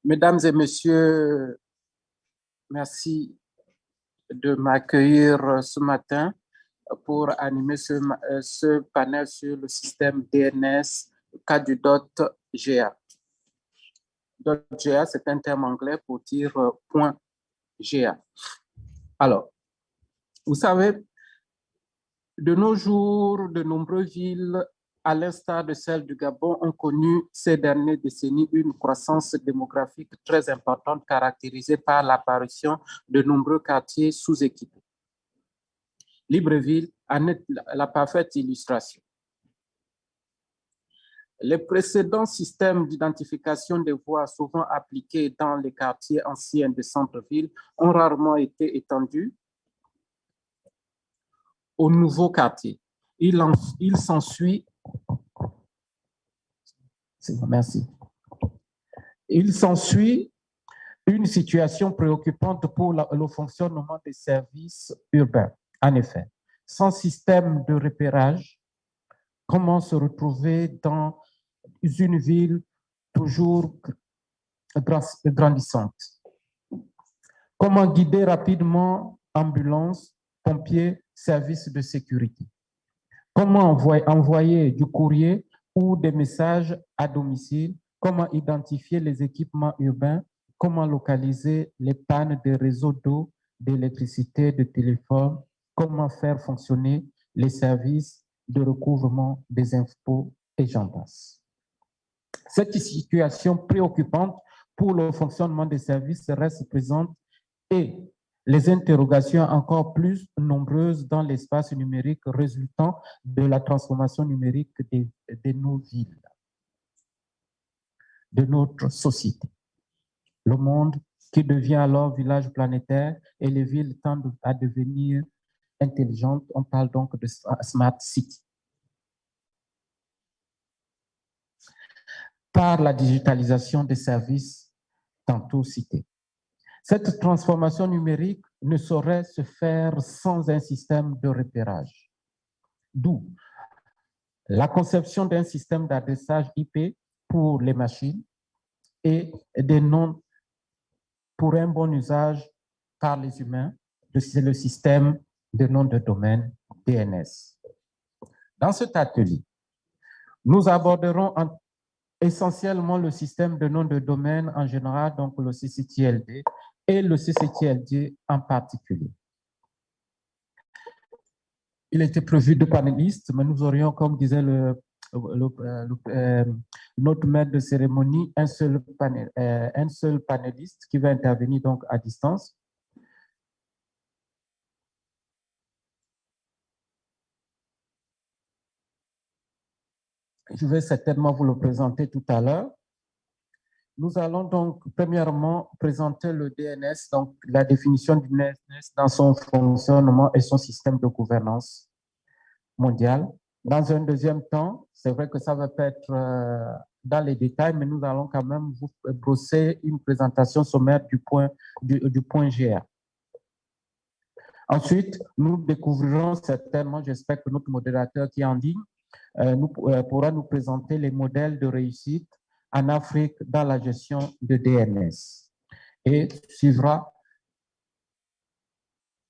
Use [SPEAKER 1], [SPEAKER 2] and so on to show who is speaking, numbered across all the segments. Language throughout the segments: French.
[SPEAKER 1] Mesdames et messieurs, merci de m'accueillir ce matin pour animer ce panel sur le système DNS cas du .ga. .ga, c'est un terme anglais pour dire .ga. Alors, vous savez, de nos jours, de nombreuses villes, à l'instar de celle du Gabon, ont connu ces dernières décennies une croissance démographique très importante caractérisée par l'apparition de nombreux quartiers sous-équipés. Libreville en est la parfaite illustration. Les précédents systèmes d'identification des voies souvent appliqués dans les quartiers anciens des centres-villes ont rarement été étendus aux nouveaux quartiers. Il s'ensuit une situation préoccupante pour le fonctionnement des services urbains. En effet, sans système de repérage, comment se retrouver dans une ville toujours grandissante? Comment guider rapidement ambulances, pompiers, services de sécurité? Comment envoyer du courrier ou des messages à domicile? Comment identifier les équipements urbains? Comment localiser les pannes des réseaux d'eau, d'électricité, de téléphone? Comment faire fonctionner les services de recouvrement des impôts et j'en passe. Cette situation préoccupante pour le fonctionnement des services reste présente et les interrogations encore plus nombreuses dans l'espace numérique résultant de la transformation numérique de nos villes, de notre société. Le monde qui devient alors village planétaire et les villes tendent à devenir intelligentes. On parle donc de Smart City. Par la digitalisation des services tantôt cités. Cette transformation numérique ne saurait se faire sans un système de repérage. D'où la conception d'un système d'adressage IP pour les machines et des noms pour un bon usage par les humains, c'est le système de nom de domaine DNS. Dans cet atelier, nous aborderons essentiellement le système de nom de domaine en général, donc le CCTLD, et le CCTLD en particulier. Il était prévu 2 panélistes, mais nous aurions, comme disait notre maître de cérémonie, un seul panéliste qui va intervenir donc à distance. Je vais certainement vous le présenter tout à l'heure. Nous allons donc premièrement présenter le DNS, donc la définition du DNS dans son fonctionnement et son système de gouvernance mondiale. Dans un deuxième temps, c'est vrai que ça va pas être dans les détails, mais nous allons quand même vous brosser une présentation sommaire du point GA. Ensuite, nous découvrirons certainement, j'espère que notre modérateur qui est en ligne pourra nous présenter les modèles de réussite en Afrique dans la gestion de DNS. Et suivra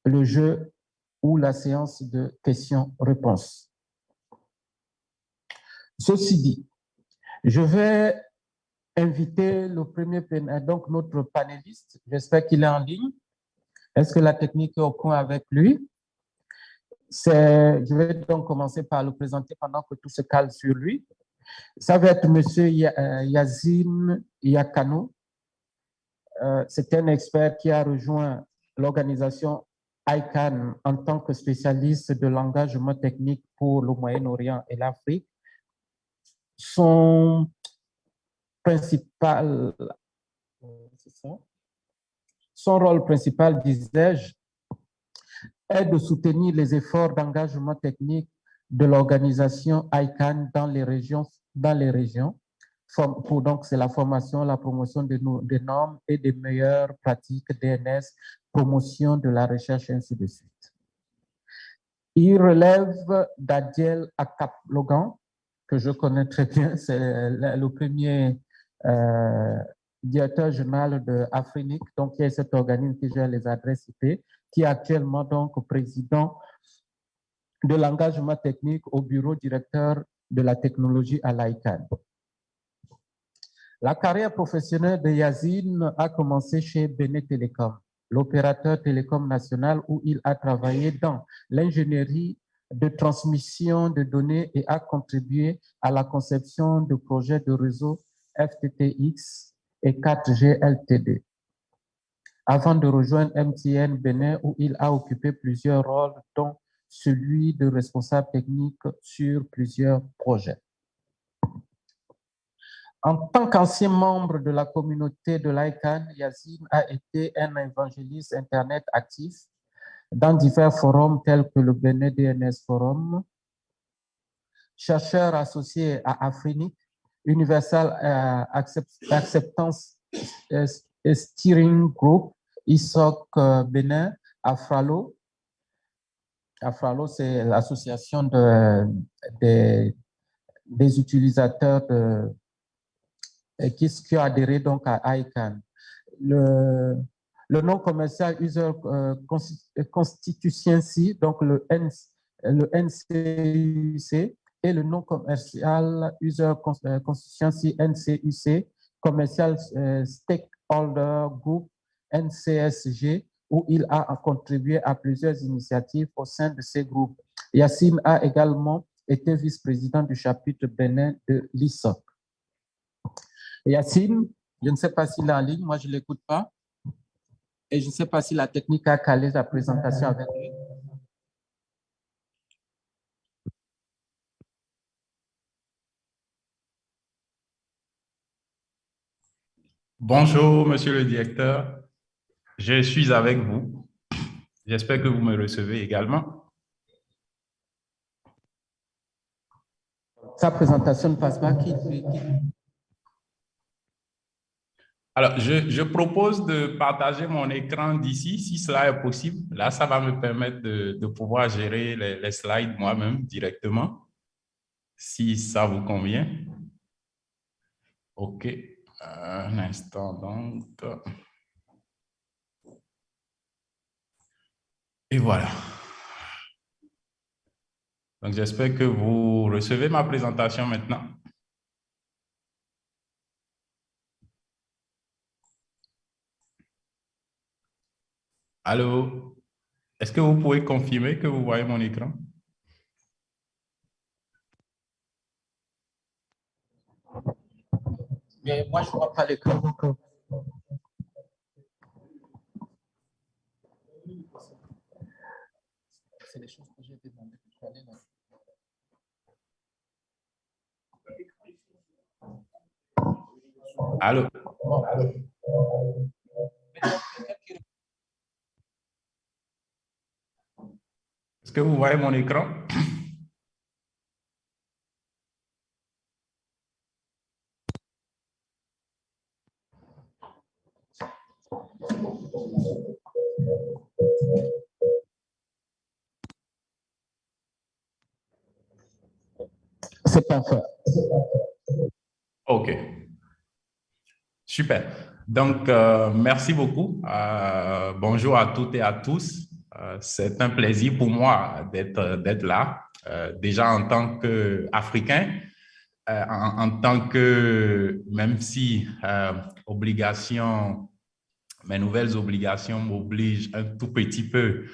[SPEAKER 1] le jeu ou la séance de questions-réponses. Ceci dit, je vais inviter le premier donc notre panéliste. J'espère qu'il est en ligne. Est-ce que la technique est au point avec lui? Je vais donc commencer par le présenter pendant que tout se cale sur lui. Ça va être M. Yazim Yakano. C'est un expert qui a rejoint l'organisation ICANN en tant que spécialiste de l'engagement technique pour le Moyen-Orient et l'Afrique. Son rôle principal, disais-je, est de soutenir les efforts d'engagement technique de l'organisation ICANN dans les régions. Donc, c'est la formation, la promotion des normes et des meilleures pratiques DNS, promotion de la recherche, ainsi de suite. Il relève d'Adiel Akap-Logan, que je connais très bien, c'est le premier directeur général de Afrinic, donc qui est cet organisme qui gère les adresses IP, qui est actuellement donc président de l'engagement technique au bureau directeur de la technologie à l'ICANN. La carrière professionnelle de Yazine a commencé chez Benin Telecom, l'opérateur télécom national où il a travaillé dans l'ingénierie de transmission de données et a contribué à la conception de projets de réseau FTTX et 4G LTD. Avant de rejoindre MTN Benin où il a occupé plusieurs rôles, dont celui de responsable technique sur plusieurs projets. En tant qu'ancien membre de la communauté de l'ICANN, Yazine a été un évangéliste Internet actif dans divers forums tels que le Benin DNS Forum, chercheur associé à Afrinic, Universal Acceptance Steering Group, ISOC Benin, Afralo. Afralo, c'est l'association des utilisateurs qui a adhéré donc à ICANN. Le nom commercial User Constituency, donc le NCUC, et le nom commercial User Constituency NCUC, Commercial Stakeholder Group NCSG, où il a contribué à plusieurs initiatives au sein de ces groupes. Yacine a également été vice-président du chapitre Benin de l'ISOC. Yacine, je ne sais pas s'il est en ligne, moi je ne l'écoute pas. Et je ne sais pas si la technique a calé la présentation avec lui.
[SPEAKER 2] Bonjour, monsieur le directeur. Je suis avec vous. J'espère que vous me recevez également.
[SPEAKER 1] Sa présentation ne passe pas.
[SPEAKER 2] Alors, je propose de partager mon écran d'ici, si cela est possible. Là, ça va me permettre de pouvoir gérer les slides moi-même directement, si ça vous convient. OK. Un instant, donc. Et voilà. Donc, j'espère que vous recevez ma présentation maintenant. Allô? Est-ce que vous pouvez confirmer que vous voyez mon écran?
[SPEAKER 1] Mais moi, je ne vois pas l'écran. C'est les choses que j'ai demandé.
[SPEAKER 2] Allô? Est-ce que vous voyez mon écran?
[SPEAKER 1] C'est parfait.
[SPEAKER 2] OK. Super. Donc, merci beaucoup. Bonjour à toutes et à tous. C'est un plaisir pour moi d'être là, déjà en tant qu'Africain, en tant que, même si mes nouvelles obligations m'obligent un tout petit peu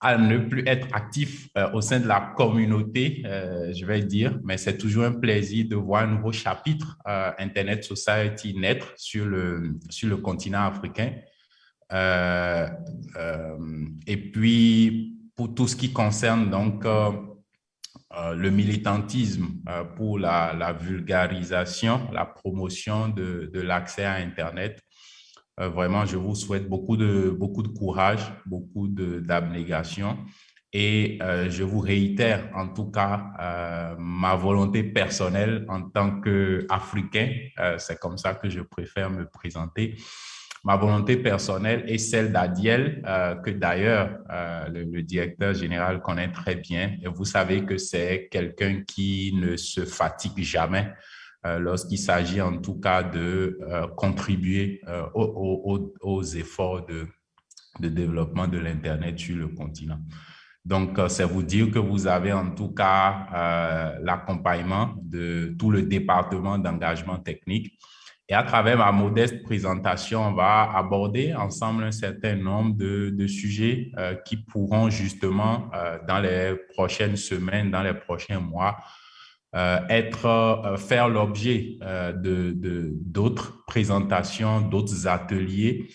[SPEAKER 2] à ne plus être actif au sein de la communauté, je vais dire, mais c'est toujours un plaisir de voir un nouveau chapitre Internet Society naître sur le continent africain. Et puis, pour tout ce qui concerne donc le militantisme pour la vulgarisation, la promotion de l'accès à Internet, vraiment, je vous souhaite beaucoup de courage, beaucoup d'abnégation et je vous réitère en tout cas ma volonté personnelle en tant qu'Africain, c'est comme ça que je préfère me présenter. Ma volonté personnelle est celle d'Adiel, que d'ailleurs le directeur général connaît très bien. Et vous savez que c'est quelqu'un qui ne se fatigue jamais lorsqu'il s'agit en tout cas de contribuer aux efforts de développement de l'Internet sur le continent. Donc, c'est vous dire que vous avez en tout cas l'accompagnement de tout le département d'engagement technique. Et à travers ma modeste présentation, on va aborder ensemble un certain nombre de sujets qui pourront justement, dans les prochaines semaines, dans les prochains mois, faire l'objet d'autres présentations, d'autres ateliers.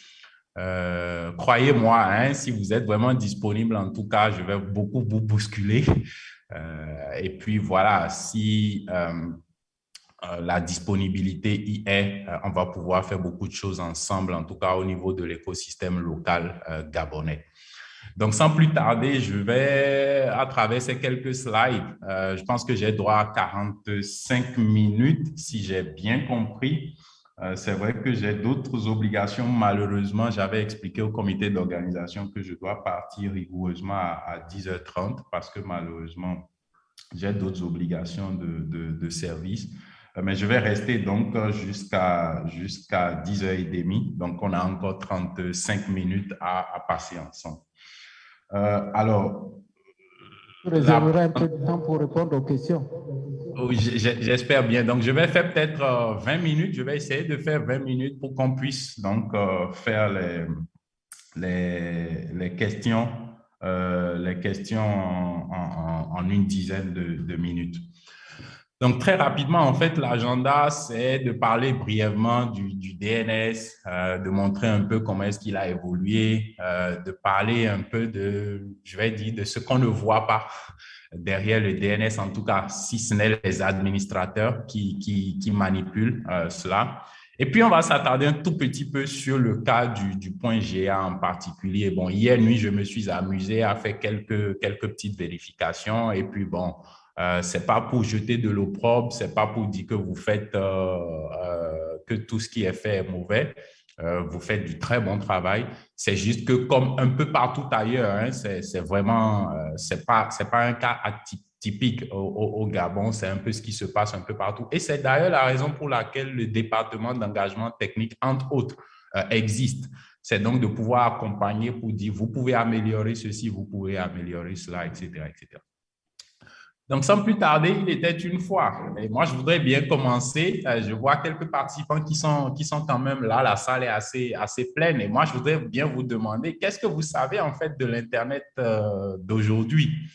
[SPEAKER 2] Croyez-moi, hein, si vous êtes vraiment disponible, en tout cas, je vais beaucoup vous bousculer. Et puis voilà, si la disponibilité y est, on va pouvoir faire beaucoup de choses ensemble, en tout cas au niveau de l'écosystème local gabonais. Donc, sans plus tarder, je vais, à travers ces quelques slides, je pense que j'ai droit à 45 minutes, si j'ai bien compris. C'est vrai que j'ai d'autres obligations. Malheureusement, j'avais expliqué au comité d'organisation que je dois partir rigoureusement à 10h30 parce que malheureusement, j'ai d'autres obligations de service. Mais je vais rester donc jusqu'à 10h30. Donc, on a encore 35 minutes à passer ensemble. Alors,
[SPEAKER 1] vous réserverez un peu de temps pour répondre aux questions.
[SPEAKER 2] Oui, j'espère bien. Donc, je vais faire peut-être 20 minutes. Je vais essayer de faire 20 minutes pour qu'on puisse donc faire les questions, en une dizaine de minutes. Donc, très rapidement, en fait, l'agenda, c'est de parler brièvement du DNS, de montrer un peu comment est-ce qu'il a évolué, de parler un peu je vais dire, de ce qu'on ne voit pas derrière le DNS, en tout cas, si ce n'est les administrateurs qui manipulent cela. Et puis, on va s'attarder un tout petit peu sur le cas du point GA en particulier. Bon, hier nuit, je me suis amusé à faire quelques petites vérifications et puis, bon, c'est pas pour jeter de l'opprobre, c'est pas pour dire que vous faites que tout ce qui est fait est mauvais. Vous faites du très bon travail. C'est juste que comme un peu partout ailleurs, hein, c'est vraiment, c'est pas un cas typique au Gabon. C'est un peu ce qui se passe un peu partout. Et c'est d'ailleurs la raison pour laquelle le département d'engagement technique, entre autres, existe. C'est donc de pouvoir accompagner pour dire, vous pouvez améliorer ceci, vous pouvez améliorer cela, etc., etc. Donc, sans plus tarder, il était une fois. Et moi, je voudrais bien commencer. Je vois quelques participants qui sont quand même là. La salle est assez pleine. Et moi, je voudrais bien vous demander, qu'est-ce que vous savez en fait de l'Internet d'aujourd'hui?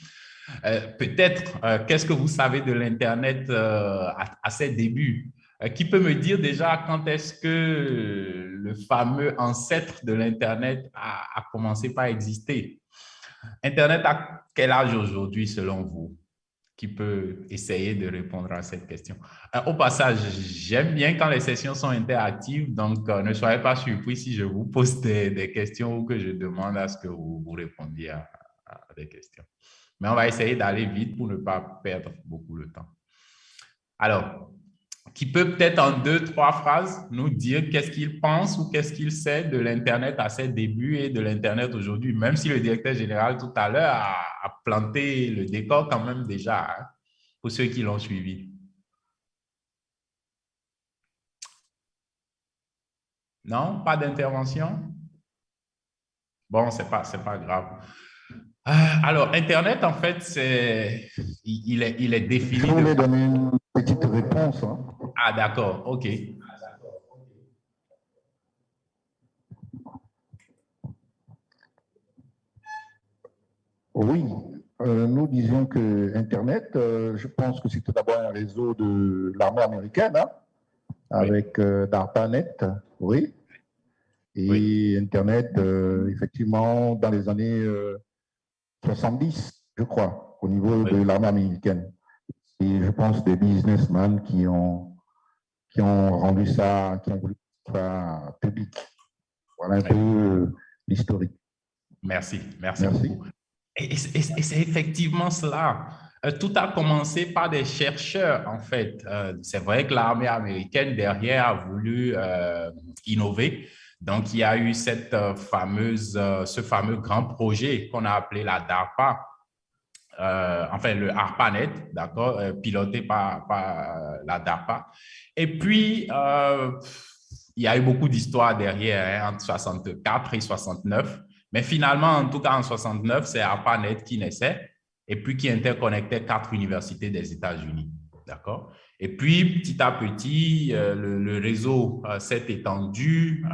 [SPEAKER 2] Peut-être, qu'est-ce que vous savez de l'Internet à ses débuts? Qui peut me dire déjà quand est-ce que le fameux ancêtre de l'Internet a commencé par exister? Internet à quel âge aujourd'hui, selon vous? Qui peut essayer de répondre à cette question. Au passage, j'aime bien quand les sessions sont interactives, donc ne soyez pas surpris si je vous pose des questions ou que je demande à ce que vous répondiez à des questions. Mais on va essayer d'aller vite pour ne pas perdre beaucoup de temps. Alors, qui peut peut-être en 2-3 phrases nous dire qu'est-ce qu'il pense ou qu'est-ce qu'il sait de l'Internet à ses débuts et de l'Internet aujourd'hui, même si le directeur général tout à l'heure a planté le décor quand même déjà, hein, pour ceux qui l'ont suivi. Non, pas d'intervention? Bon, c'est pas grave. Alors, Internet, en fait, il est défini.
[SPEAKER 3] Je voulais donner une petite réponse. Hein.
[SPEAKER 2] Ah, d'accord, OK.
[SPEAKER 3] Oui, nous disions que Internet, je pense que c'était d'abord un réseau de l'armée américaine, hein, avec DARPANET, oui. Et oui. Internet, effectivement, dans les années 70, je crois, au niveau de l'armée américaine. Et je pense des businessmen qui ont rendu ça, qui ont voulu ça public. Voilà un peu l'historique.
[SPEAKER 2] Merci beaucoup. Et c'est effectivement cela. Tout a commencé par des chercheurs, en fait. C'est vrai que l'armée américaine, derrière, a voulu innover. Donc, il y a eu ce fameux grand projet qu'on a appelé la DARPA, enfin le ARPANET, d'accord, piloté par la DARPA. Et puis, il y a eu beaucoup d'histoires derrière, hein, entre 64 et 69. Mais finalement, en tout cas, en 69, c'est ARPANET qui naissait et puis qui interconnectait 4 universités des États-Unis. D'accord? Et puis, petit à petit, le réseau s'est étendu.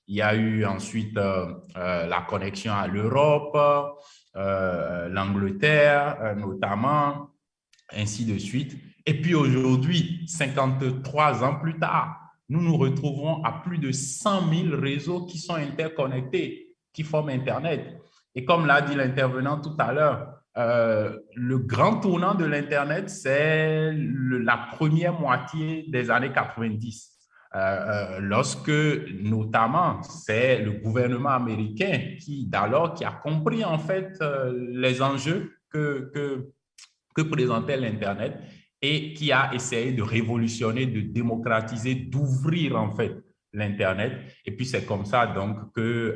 [SPEAKER 2] Il y a eu ensuite la connexion à l'Europe, l'Angleterre notamment, ainsi de suite. Et puis aujourd'hui, 53 ans plus tard, nous nous retrouvons à plus de 100 000 réseaux qui sont interconnectés, qui forment Internet. Et comme l'a dit l'intervenant tout à l'heure, le grand tournant de l'Internet, c'est la première moitié des années 90. Lorsque, notamment, c'est le gouvernement américain qui a compris en fait les enjeux que présentait l'Internet et qui a essayé de révolutionner, de démocratiser, d'ouvrir en fait l'Internet. Et puis, c'est comme ça donc que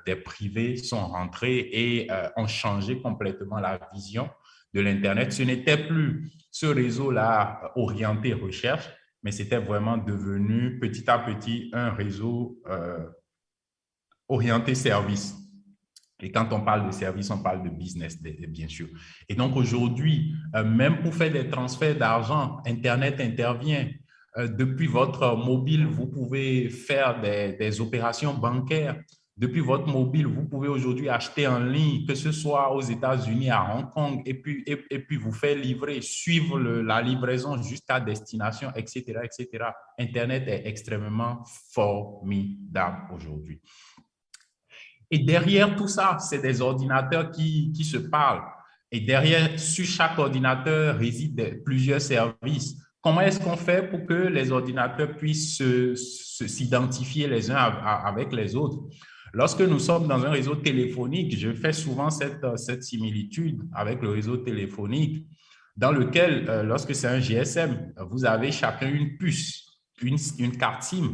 [SPEAKER 2] des privés sont rentrés et ont changé complètement la vision de l'Internet. Ce n'était plus ce réseau-là orienté recherche, mais c'était vraiment devenu petit à petit un réseau orienté service. Et quand on parle de service, on parle de business, bien sûr. Et donc aujourd'hui, même pour faire des transferts d'argent, Internet intervient. Depuis votre mobile, vous pouvez faire des opérations bancaires. Depuis votre mobile, vous pouvez aujourd'hui acheter en ligne, que ce soit aux États-Unis, à Hong Kong, et puis vous faire livrer, suivre la livraison jusqu'à destination, etc., etc. Internet est extrêmement formidable aujourd'hui. Et derrière tout ça, c'est des ordinateurs qui se parlent. Et derrière, sur chaque ordinateur, résident plusieurs services. Comment est-ce qu'on fait pour que les ordinateurs puissent s'identifier les uns avec les autres? Lorsque nous sommes dans un réseau téléphonique, je fais souvent cette similitude avec le réseau téléphonique, dans lequel, lorsque c'est un GSM, vous avez chacun une puce, une carte SIM,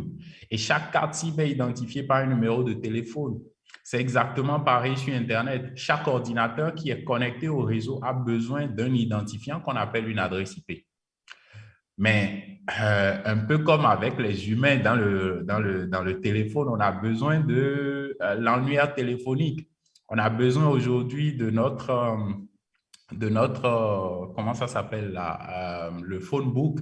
[SPEAKER 2] et chaque carte SIM est identifiée par un numéro de téléphone. C'est exactement pareil sur Internet. Chaque ordinateur qui est connecté au réseau a besoin d'un identifiant qu'on appelle une adresse IP. Mais un peu comme avec les humains dans le téléphone, on a besoin de l'annuaire téléphonique. On a besoin aujourd'hui de notre comment ça s'appelle là, le phone book,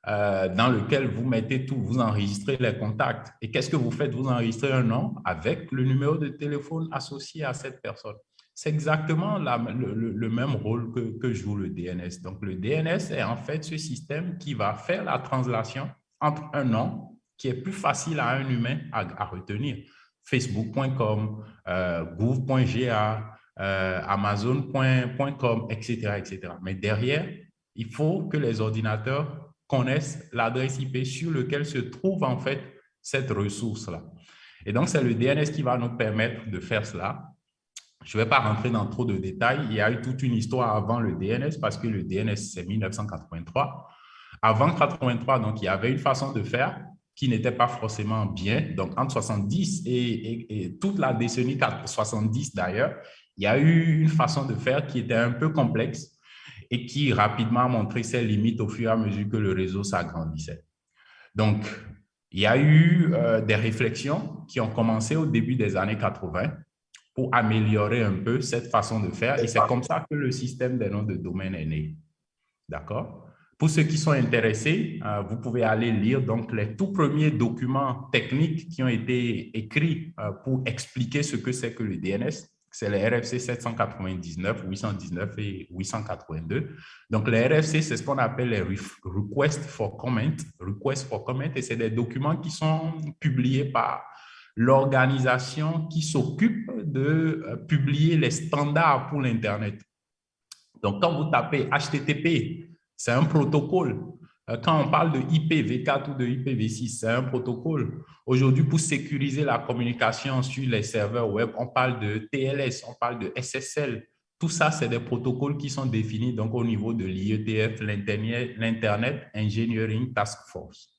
[SPEAKER 2] dans lequel vous mettez tout, vous enregistrez les contacts. Et qu'est-ce que vous faites? Vous enregistrez un nom avec le numéro de téléphone associé à cette personne. C'est exactement le même rôle que joue le DNS. Donc, le DNS est en fait ce système qui va faire la translation entre un nom qui est plus facile à un humain à retenir. Facebook.com, gouv.ga, amazon.com, etc., etc. Mais derrière, il faut que les ordinateurs connaissent l'adresse IP sur laquelle se trouve en fait cette ressource-là. Et donc, c'est le DNS qui va nous permettre de faire cela. Je ne vais pas rentrer dans trop de détails. Il y a eu toute une histoire avant le DNS parce que le DNS, c'est 1983. Avant 1983, donc, il y avait une façon de faire qui n'était pas forcément bien. Donc, entre 70 et toute la décennie 70 d'ailleurs, il y a eu une façon de faire qui était un peu complexe et qui rapidement a montré ses limites au fur et à mesure que le réseau s'agrandissait. Donc, il y a eu des réflexions qui ont commencé au début des années 80 pour améliorer un peu cette façon de faire. Et c'est comme ça que le système des noms de domaine est né. D'accord? Pour ceux qui sont intéressés, vous pouvez aller lire donc les tout premiers documents techniques qui ont été écrits pour expliquer ce que c'est que le DNS. C'est les RFC 799, 819 et 882. Donc, les RFC, c'est ce qu'on appelle les Requests for Comment. Requests for Comment, et c'est des documents qui sont publiés par l'organisation qui s'occupe de publier les standards pour l'Internet. Donc, quand vous tapez HTTP, c'est un protocole. Quand on parle de IPv4 ou de IPv6, c'est un protocole. Aujourd'hui, pour sécuriser la communication sur les serveurs web, on parle de TLS, on parle de SSL. Tout ça, c'est des protocoles qui sont définis donc, au niveau de l'IETF, l'Internet Engineering Task Force.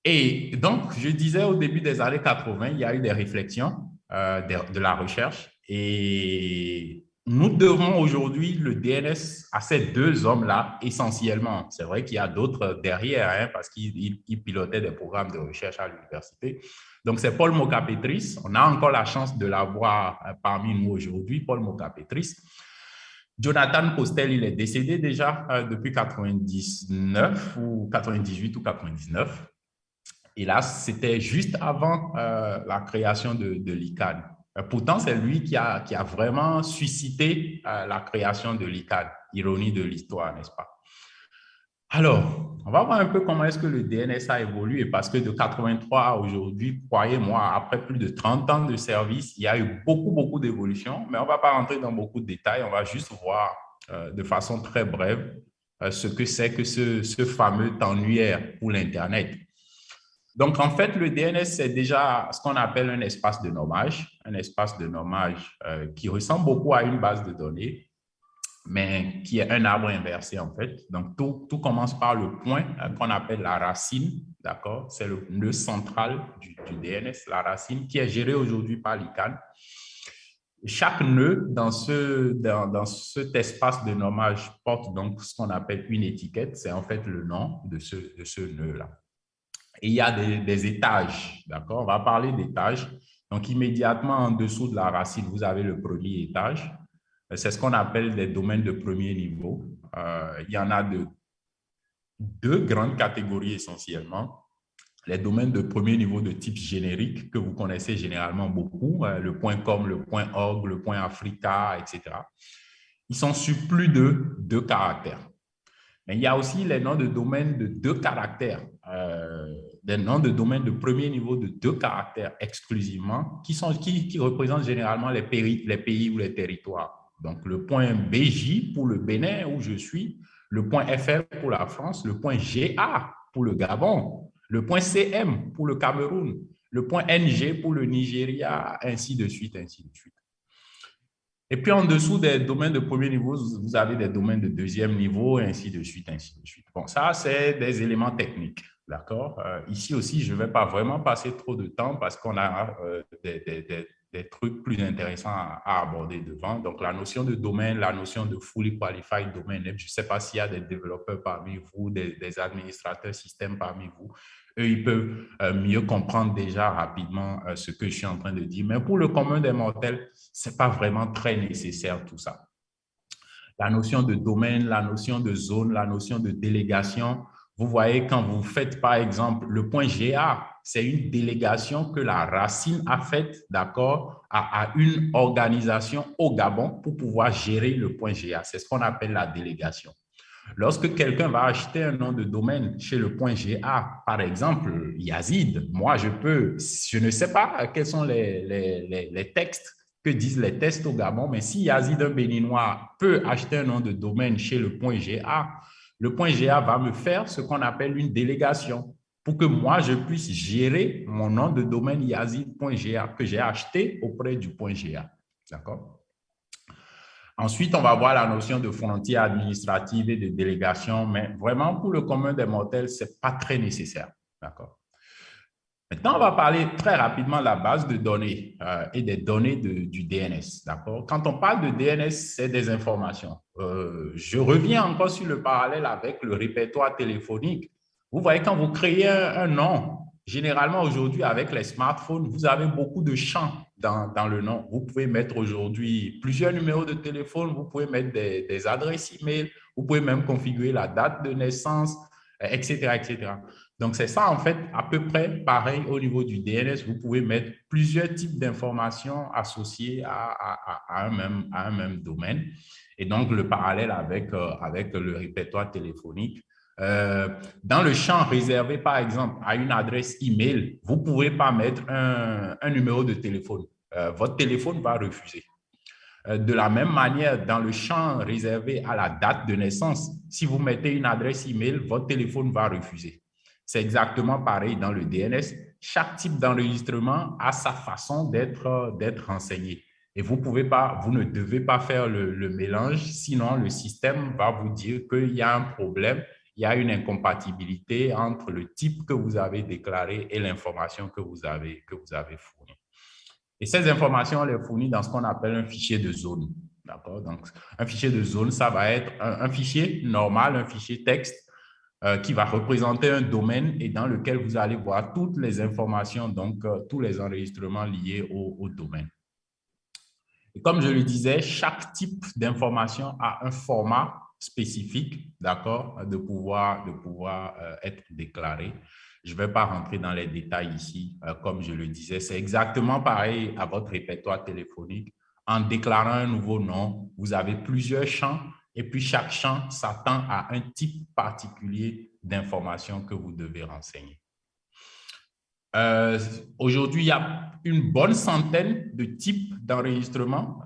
[SPEAKER 2] Et donc, je disais au début des années 80, il y a eu des réflexions de la recherche et nous devons aujourd'hui le DNS à ces deux hommes-là essentiellement. C'est vrai qu'il y a d'autres derrière, hein, parce qu'ils pilotaient des programmes de recherche à l'université. Donc, c'est Paul Moka-Petris. On a encore la chance de l'avoir parmi nous aujourd'hui, Paul Moka-Petris. Jonathan Postel, il est décédé déjà depuis 99 ou 98 ou 99. Et là, c'était juste avant la création de l'ICANN. Pourtant, c'est lui qui a vraiment suscité la création de l'ICANN. Ironie de l'histoire, n'est-ce pas? Alors, on va voir un peu comment est-ce que le DNS a évolué, parce que de 83 à aujourd'hui, croyez-moi, après plus de 30 ans de service, il y a eu beaucoup d'évolutions, mais on ne va pas rentrer dans beaucoup de détails, on va juste voir de façon très brève ce que c'est que ce fameux annuaire pour l'Internet. Donc, en fait, le DNS, c'est déjà ce qu'on appelle un espace de nommage qui ressemble beaucoup à une base de données, mais qui est un arbre inversé, en fait. Donc, tout commence par le point qu'on appelle la racine, d'accord? C'est le nœud central du DNS, la racine, qui est gérée aujourd'hui par l'ICANN. Chaque nœud dans cet espace de nommage porte donc ce qu'on appelle une étiquette. C'est en fait le nom de ce nœud-là. Et il y a des étages, d'accord? On va parler d'étages. Donc, immédiatement en dessous de la racine, vous avez le premier étage. C'est ce qu'on appelle des domaines de premier niveau. Il y en a deux grandes catégories essentiellement. Les domaines de premier niveau de type générique que vous connaissez généralement beaucoup, le .com, le .org, le .africa, etc. Ils sont sur plus de 2 caractères. Mais il y a aussi les noms de domaines de 2 caractères, des noms de domaines de premier niveau de 2 caractères exclusivement, qui représentent généralement les pays ou les territoires. Donc, le .bj pour le Bénin où je suis, le .fr pour la France, le .ga pour le Gabon, le .cm pour le Cameroun, le .ng pour le Nigeria, ainsi de suite, ainsi de suite. Et puis, en dessous des domaines de premier niveau, vous avez des domaines de deuxième niveau, ainsi de suite, ainsi de suite. Bon, ça, c'est des éléments techniques, d'accord? Ici aussi, je ne vais pas vraiment passer trop de temps parce qu'on a des trucs plus intéressants à aborder devant. Donc, la notion de domaine, la notion de fully qualified domain name, je ne sais pas s'il y a des développeurs parmi vous, des administrateurs système parmi vous. Eux, ils peuvent mieux comprendre déjà rapidement ce que je suis en train de dire. Mais pour le commun des mortels, ce n'est pas vraiment très nécessaire tout ça. La notion de domaine, la notion de zone, la notion de délégation. Vous voyez, quand vous faites par exemple le .ga, c'est une délégation que la racine a faite, d'accord, à une organisation au Gabon pour pouvoir gérer le .ga. C'est ce qu'on appelle la délégation. Lorsque quelqu'un va acheter un nom de domaine chez le .ga, par exemple, Yazid, moi, je ne sais pas quels sont les textes que disent les tests au Gabon, mais si Yazid, un Béninois, peut acheter un nom de domaine chez le .ga, le .ga va me faire ce qu'on appelle une délégation pour que moi, je puisse gérer mon nom de domaine yazid.ga que j'ai acheté auprès du .ga. D'accord? Ensuite, on va voir la notion de frontière administrative et de délégation, mais vraiment, pour le commun des mortels, ce n'est pas très nécessaire. D'accord? Maintenant, on va parler très rapidement de la base de données et des données du DNS. D'accord? Quand on parle de DNS, c'est des informations. Je reviens encore sur le parallèle avec le répertoire téléphonique. Vous voyez, quand vous créez un nom, généralement aujourd'hui, avec les smartphones, vous avez beaucoup de champs dans le nom. Vous pouvez mettre aujourd'hui plusieurs numéros de téléphone, vous pouvez mettre des adresses e-mail, vous pouvez même configurer la date de naissance, etc., etc. Donc, c'est ça, en fait, à peu près pareil au niveau du DNS. Vous pouvez mettre plusieurs types d'informations associées à un même domaine. Et donc, le parallèle avec le répertoire téléphonique. Dans le champ réservé, par exemple, à une adresse email, vous ne pouvez pas mettre un numéro de téléphone. Votre téléphone va refuser. De la même manière, dans le champ réservé à la date de naissance, si vous mettez une adresse email, votre téléphone va refuser. C'est exactement pareil dans le DNS. Chaque type d'enregistrement a sa façon d'être renseigné. Et vous ne devez pas faire le mélange, sinon le système va vous dire qu'il y a un problème, il y a une incompatibilité entre le type que vous avez déclaré et l'information que vous avez fournie. Et ces informations, on les fournit dans ce qu'on appelle un fichier de zone. D'accord? Donc, un fichier de zone, ça va être un fichier normal, un fichier texte qui va représenter un domaine et dans lequel vous allez voir toutes les informations, donc tous les enregistrements liés au domaine. Et comme je le disais, chaque type d'information a un format spécifique, d'accord, de pouvoir être déclaré. Je ne vais pas rentrer dans les détails ici. Comme je le disais, c'est exactement pareil à votre répertoire téléphonique. En déclarant un nouveau nom, vous avez plusieurs champs et puis chaque champ s'attend à un type particulier d'information que vous devez renseigner. Aujourd'hui, il y a une bonne centaine de types d'enregistrement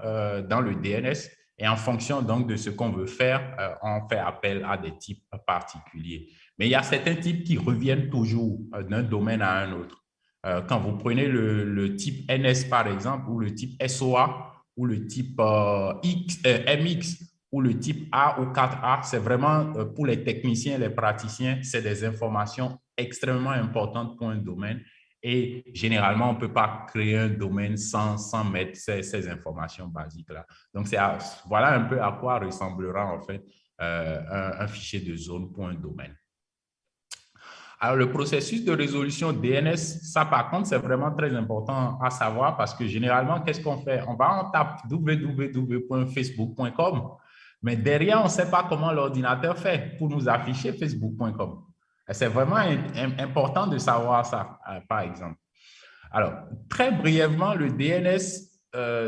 [SPEAKER 2] dans le DNS et en fonction donc de ce qu'on veut faire, on fait appel à des types particuliers. Mais il y a certains types qui reviennent toujours d'un domaine à un autre. Quand vous prenez le type NS par exemple, ou le type SOA, ou le type MX, ou le type A ou 4A, c'est vraiment pour les techniciens, les praticiens, c'est des informations extrêmement importantes pour un domaine. Et généralement, on ne peut pas créer un domaine sans mettre ces informations basiques-là. Donc, voilà un peu à quoi ressemblera en fait un fichier de zone pour un domaine. Alors, le processus de résolution DNS, ça par contre, c'est vraiment très important à savoir parce que généralement, qu'est-ce qu'on fait? On tape www.facebook.com, mais derrière, on ne sait pas comment l'ordinateur fait pour nous afficher facebook.com. C'est vraiment important de savoir ça, par exemple. Alors, très brièvement, le DNS,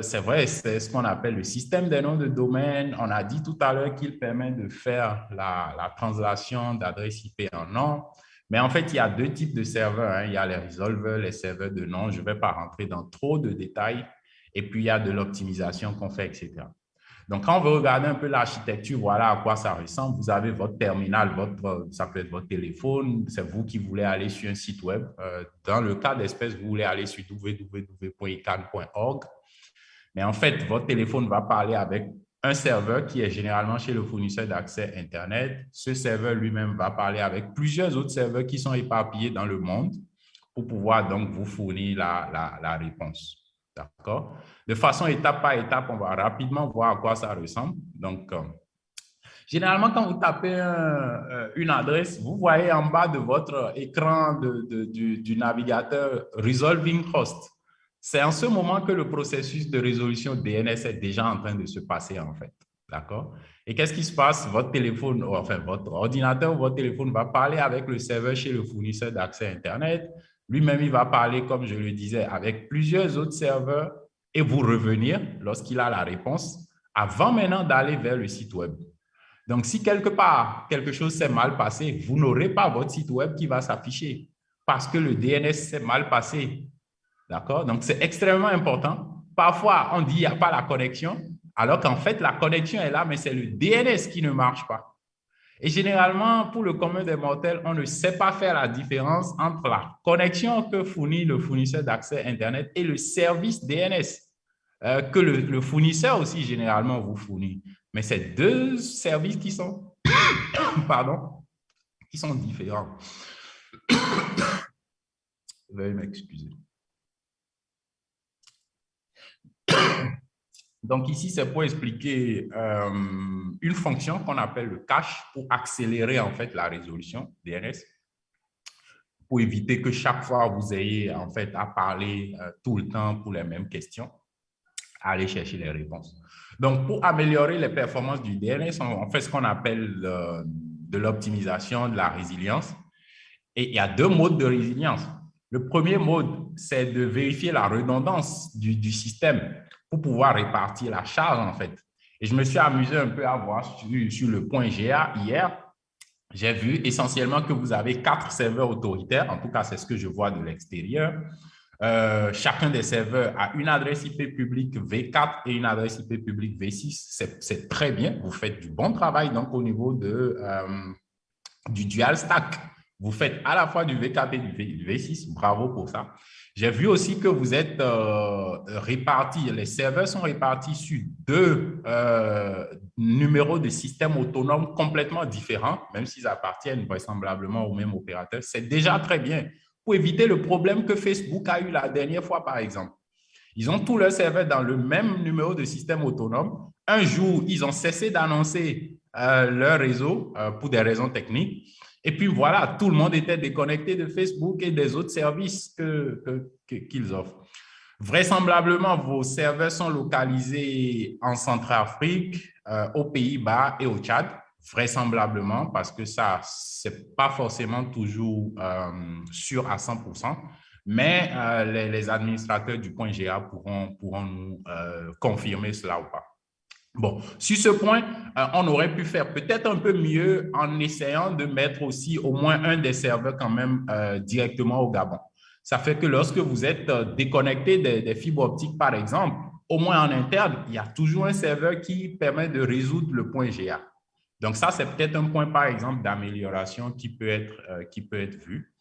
[SPEAKER 2] c'est vrai, c'est ce qu'on appelle le système des noms de domaine. On a dit tout à l'heure qu'il permet de faire la translation d'adresse IP en nom. Mais en fait, il y a deux types de serveurs. Hein. Il y a les resolvers, les serveurs de nom. Je ne vais pas rentrer dans trop de détails. Et puis, il y a de l'optimisation qu'on fait, etc. Donc, quand on veut regarder un peu l'architecture, voilà à quoi ça ressemble. Vous avez votre terminal, ça peut être votre téléphone. C'est vous qui voulez aller sur un site web. Dans le cas d'espèce, vous voulez aller sur www.icann.org. Mais en fait, votre téléphone va parler avec un serveur qui est généralement chez le fournisseur d'accès Internet. Ce serveur lui-même va parler avec plusieurs autres serveurs qui sont éparpillés dans le monde pour pouvoir donc vous fournir la réponse. D'accord? De façon étape par étape, on va rapidement voir à quoi ça ressemble. Donc, généralement, quand vous tapez une adresse, vous voyez en bas de votre écran du navigateur « Resolving Host ». C'est en ce moment que le processus de résolution DNS est déjà en train de se passer, en fait. D'accord? Et qu'est-ce qui se passe? Votre téléphone, enfin, votre ordinateur ou votre téléphone va parler avec le serveur chez le fournisseur d'accès Internet. Lui-même, il va parler, comme je le disais, avec plusieurs autres serveurs et vous revenir lorsqu'il a la réponse avant maintenant d'aller vers le site web. Donc, si quelque part, quelque chose s'est mal passé, vous n'aurez pas votre site web qui va s'afficher parce que le DNS s'est mal passé. D'accord? Donc, c'est extrêmement important. Parfois, on dit qu'il n'y a pas la connexion, alors qu'en fait, la connexion est là, mais c'est le DNS qui ne marche pas. Et généralement, pour le commun des mortels, on ne sait pas faire la différence entre la connexion que fournit le fournisseur d'accès Internet et le service DNS que le fournisseur aussi généralement vous fournit. Mais c'est deux services qui sont, qui sont différents. Veuillez m'excuser. Donc ici, c'est pour expliquer une fonction qu'on appelle le cache pour accélérer en fait la résolution DNS, pour éviter que chaque fois vous ayez en fait à parler tout le temps pour les mêmes questions, à aller chercher les réponses. Donc pour améliorer les performances du DNS, on fait ce qu'on appelle de l'optimisation, de la résilience. Et il y a deux modes de résilience. Le premier mode, c'est de vérifier la redondance du système pour pouvoir répartir la charge, en fait. Et je me suis amusé un peu à voir sur le point GA hier. J'ai vu essentiellement que vous avez 4 serveurs autoritaires. En tout cas, c'est ce que je vois de l'extérieur. Chacun des serveurs a une adresse IP publique V4 et une adresse IP publique V6. C'est très bien. Vous faites du bon travail donc, au niveau du dual stack. Vous faites à la fois du V4 et du V6. Bravo pour ça. J'ai vu aussi que vous êtes répartis, les serveurs sont répartis sur 2 numéros de systèmes autonomes complètement différents, même s'ils appartiennent vraisemblablement au même opérateur. C'est déjà très bien pour éviter le problème que Facebook a eu la dernière fois, par exemple. Ils ont tous leurs serveurs dans le même numéro de système autonome. un jour, ils ont cessé d'annoncer leur réseau pour des raisons techniques. Et puis voilà, tout le monde était déconnecté de Facebook et des autres services qu'ils offrent. Vraisemblablement, vos serveurs sont localisés en Centrafrique, aux Pays-Bas et au Tchad. Vraisemblablement, parce que ça, ce n'est pas forcément toujours sûr à 100%. Mais les administrateurs du point GA pourront nous confirmer cela ou pas. Bon, sur ce point, on aurait pu faire peut-être un peu mieux en essayant de mettre aussi au moins un des serveurs quand même directement au Gabon. Ça fait que lorsque vous êtes déconnecté des fibres optiques, par exemple, au moins en interne, il y a toujours un serveur qui permet de résoudre le point GA. Donc ça, c'est peut-être un point, par exemple, d'amélioration qui peut être vu.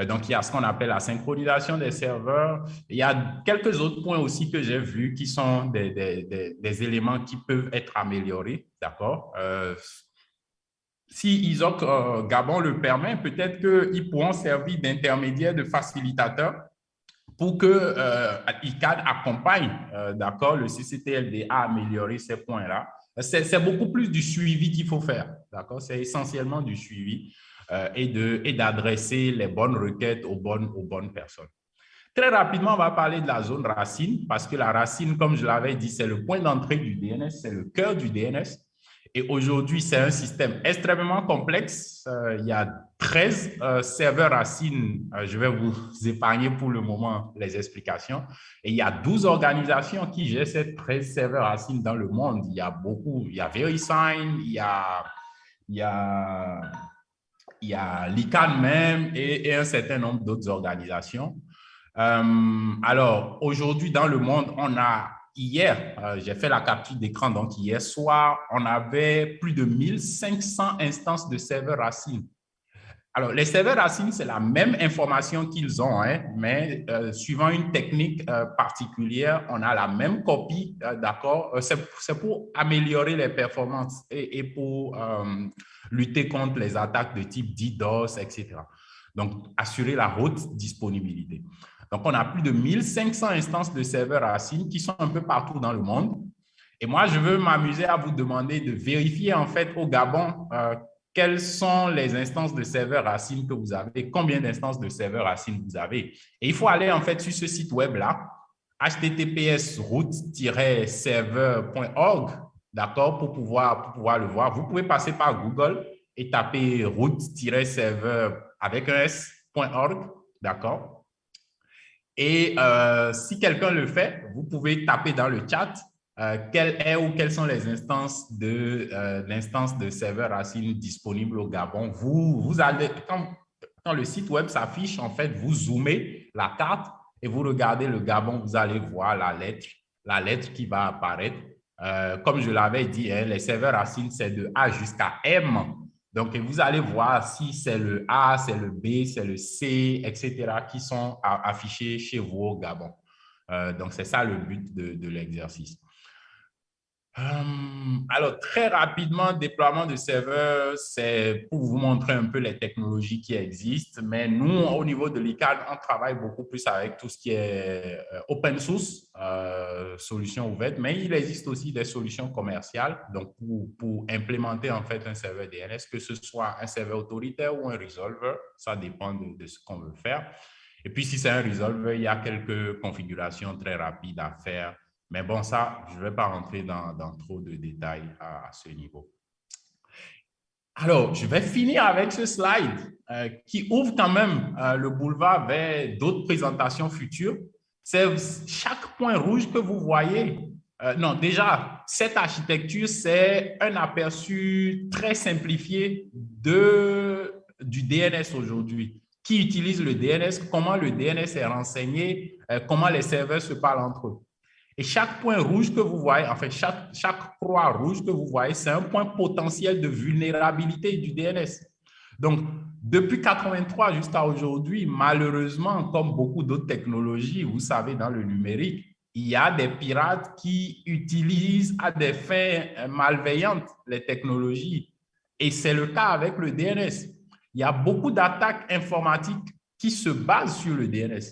[SPEAKER 2] Donc, il y a ce qu'on appelle la synchronisation des serveurs. Il y a quelques autres points aussi que j'ai vus qui sont des éléments qui peuvent être améliorés, d'accord? Si ISOC Gabon le permet, peut-être qu'ils pourront servir d'intermédiaire, de facilitateur pour que ICAD accompagne, d'accord, le CCTLD à améliorer ces points-là. C'est beaucoup plus du suivi qu'il faut faire, d'accord? C'est essentiellement du suivi. Et d'adresser les bonnes requêtes aux bonnes personnes. Très rapidement, on va parler de la zone racine, parce que la racine, comme je l'avais dit, c'est le point d'entrée du DNS, c'est le cœur du DNS. Et aujourd'hui, c'est un système extrêmement complexe. Il y a 13 serveurs racines. Je vais vous épargner pour le moment les explications. Et il y a 12 organisations qui gèrent ces 13 serveurs racines dans le monde. Il y a beaucoup. Il y a VeriSign, il y a l'ICANN même et un certain nombre d'autres organisations. Alors, aujourd'hui, dans le monde, on a, hier, j'ai fait la capture d'écran, donc hier soir, on avait plus de 1500 instances de serveurs racines. Alors, les serveurs racines, c'est la même information qu'ils ont, hein, mais suivant une technique particulière, on a la même copie, d'accord? C'est pour améliorer les performances et pour lutter contre les attaques de type DDoS, etc. Donc, assurer la haute disponibilité. Donc, on a plus de 1500 instances de serveurs racines qui sont un peu partout dans le monde. Et moi, je veux m'amuser à vous demander de vérifier, en fait, au Gabon, quelles sont les instances de serveurs racines que vous avez, combien d'instances de serveurs racines vous avez. Et il faut aller, en fait, sur ce site web-là, https://root-serveur.org, d'accord, pour pouvoir le voir. Vous pouvez passer par Google et taper root-serveur avec un s.org, d'accord. Et si quelqu'un le fait, vous pouvez taper dans le chat quelles sont les instances de serveurs racines disponibles au Gabon. Vous allez, quand le site web s'affiche, en fait, vous zoomez la carte et vous regardez le Gabon, vous allez voir la lettre qui va apparaître. Comme je l'avais dit, hein, les serveurs racines, c'est de A jusqu'à M. Donc, vous allez voir si c'est le A, c'est le B, c'est le C, etc., qui sont affichés chez vous au Gabon. Donc, c'est ça le but de l'exercice. Alors, très rapidement, déploiement de serveurs, c'est pour vous montrer un peu les technologies qui existent. Mais nous, au niveau de l'ICANN, on travaille beaucoup plus avec tout ce qui est open source, solutions ouvertes. Mais il existe aussi des solutions commerciales. Donc, pour implémenter en fait un serveur DNS, que ce soit un serveur autoritaire ou un resolver, ça dépend de ce qu'on veut faire. Et puis, si c'est un resolver, il y a quelques configurations très rapides à faire. Mais bon, ça, je ne vais pas rentrer dans trop de détails à ce niveau. Alors, je vais finir avec ce slide qui ouvre quand même le boulevard vers d'autres présentations futures. C'est chaque point rouge que vous voyez. Non, déjà, cette architecture, c'est un aperçu très simplifié du DNS aujourd'hui. Qui utilise le DNS, comment le DNS est renseigné, comment les serveurs se parlent entre eux. Et chaque point rouge que vous voyez, en fait, chaque croix rouge que vous voyez, c'est un point potentiel de vulnérabilité du DNS. Donc, depuis 1983 jusqu'à aujourd'hui, malheureusement, comme beaucoup d'autres technologies, vous savez, dans le numérique, il y a des pirates qui utilisent à des fins malveillantes les technologies. Et c'est le cas avec le DNS. Il y a beaucoup d'attaques informatiques qui se basent sur le DNS.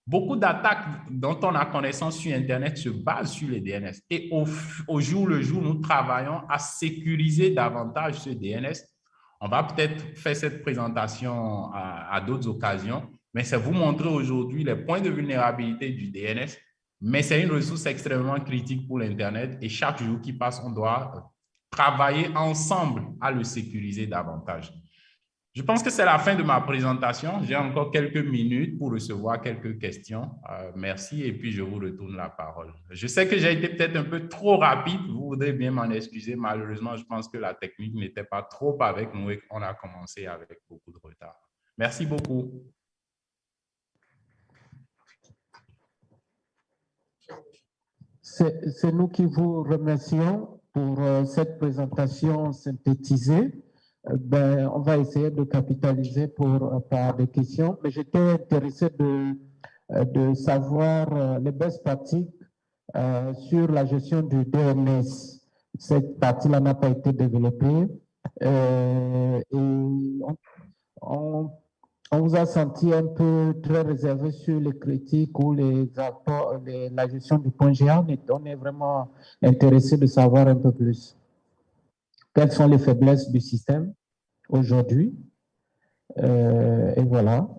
[SPEAKER 2] Beaucoup d'attaques dont on a connaissance sur Internet se basent sur les DNS. Et au jour le jour, nous travaillons à sécuriser davantage ce DNS. On va peut-être faire cette présentation à d'autres occasions, mais c'est vous montrer aujourd'hui les points de vulnérabilité du DNS. Mais c'est une ressource extrêmement critique pour l'Internet et chaque jour qui passe, on doit travailler ensemble à le sécuriser davantage. Je pense que c'est la fin de ma présentation. J'ai encore quelques minutes pour recevoir quelques questions. Merci et puis je vous retourne la parole. Je sais que j'ai été peut-être un peu trop rapide. Vous voudrez bien m'en excuser. Malheureusement, je pense que la technique n'était pas trop avec nous et qu'on a commencé avec beaucoup de retard. Merci beaucoup.
[SPEAKER 1] C'est nous qui vous remercions pour cette présentation synthétisée. On va essayer de capitaliser par des questions, mais j'étais intéressé de savoir les best pratiques sur la gestion du DNS. Cette partie-là n'a pas été développée et on vous a senti un peu très réservé sur les critiques ou les apports, la gestion du point GA. On est vraiment intéressé de savoir un peu plus. Quelles sont les faiblesses du système aujourd'hui? Et voilà.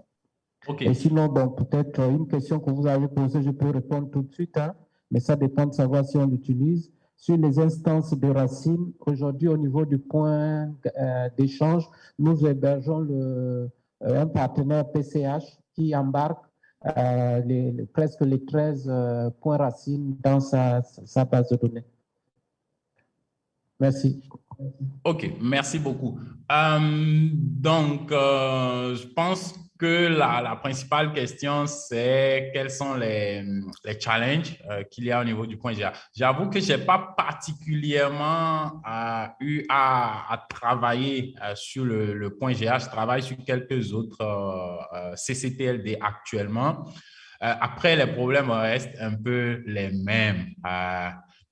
[SPEAKER 2] Okay.
[SPEAKER 1] Et sinon, peut-être une question que vous avez posée, je peux répondre tout de suite, hein, mais ça dépend de savoir si on l'utilise. Sur les instances de Racine, aujourd'hui, au niveau du point d'échange, nous hébergeons un partenaire PCH qui embarque presque les 13 points Racine dans sa base de données. Merci.
[SPEAKER 2] OK, merci beaucoup. Je pense que la principale question, c'est quels sont les challenges qu'il y a au niveau du point GA. J'avoue que je n'ai pas particulièrement eu à travailler sur le point GA. Je travaille sur quelques autres CCTLD actuellement. Après, les problèmes restent un peu les mêmes.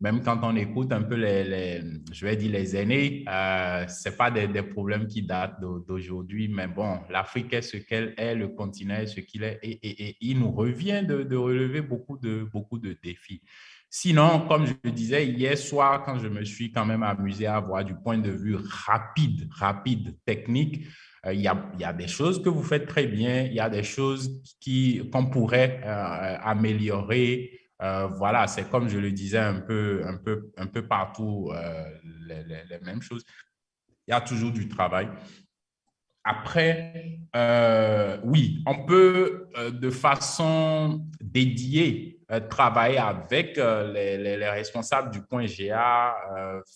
[SPEAKER 2] Même quand on écoute un peu je vais dire les aînés, ce n'est pas des problèmes qui datent d'aujourd'hui, mais bon, l'Afrique est ce qu'elle est, le continent est ce qu'il est, et il nous revient de relever beaucoup de défis. Sinon, comme je le disais hier soir, quand je me suis quand même amusé à avoir du point de vue rapide, technique, il y a des choses que vous faites très bien, il y a des choses qu'on pourrait améliorer. Voilà, c'est comme je le disais un peu partout, les mêmes choses. Il y a toujours du travail. Après, oui, on peut de façon dédiée travailler avec les responsables du point GA,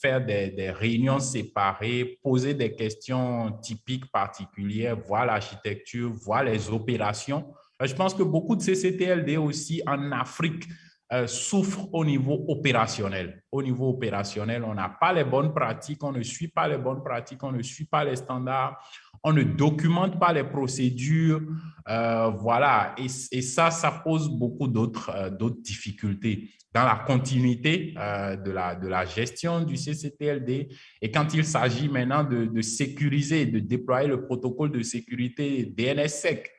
[SPEAKER 2] faire des réunions séparées, poser des questions typiques particulières, voir l'architecture, voir les opérations. Je pense que beaucoup de CCTLD aussi en Afrique souffrent au niveau opérationnel. Au niveau opérationnel, on n'a pas les bonnes pratiques, on ne suit pas les bonnes pratiques, on ne suit pas les standards, on ne documente pas les procédures, voilà. Et ça pose beaucoup d'autres difficultés dans la continuité de la gestion du CCTLD. Et quand il s'agit maintenant de sécuriser, de déployer le protocole de sécurité DNSSEC,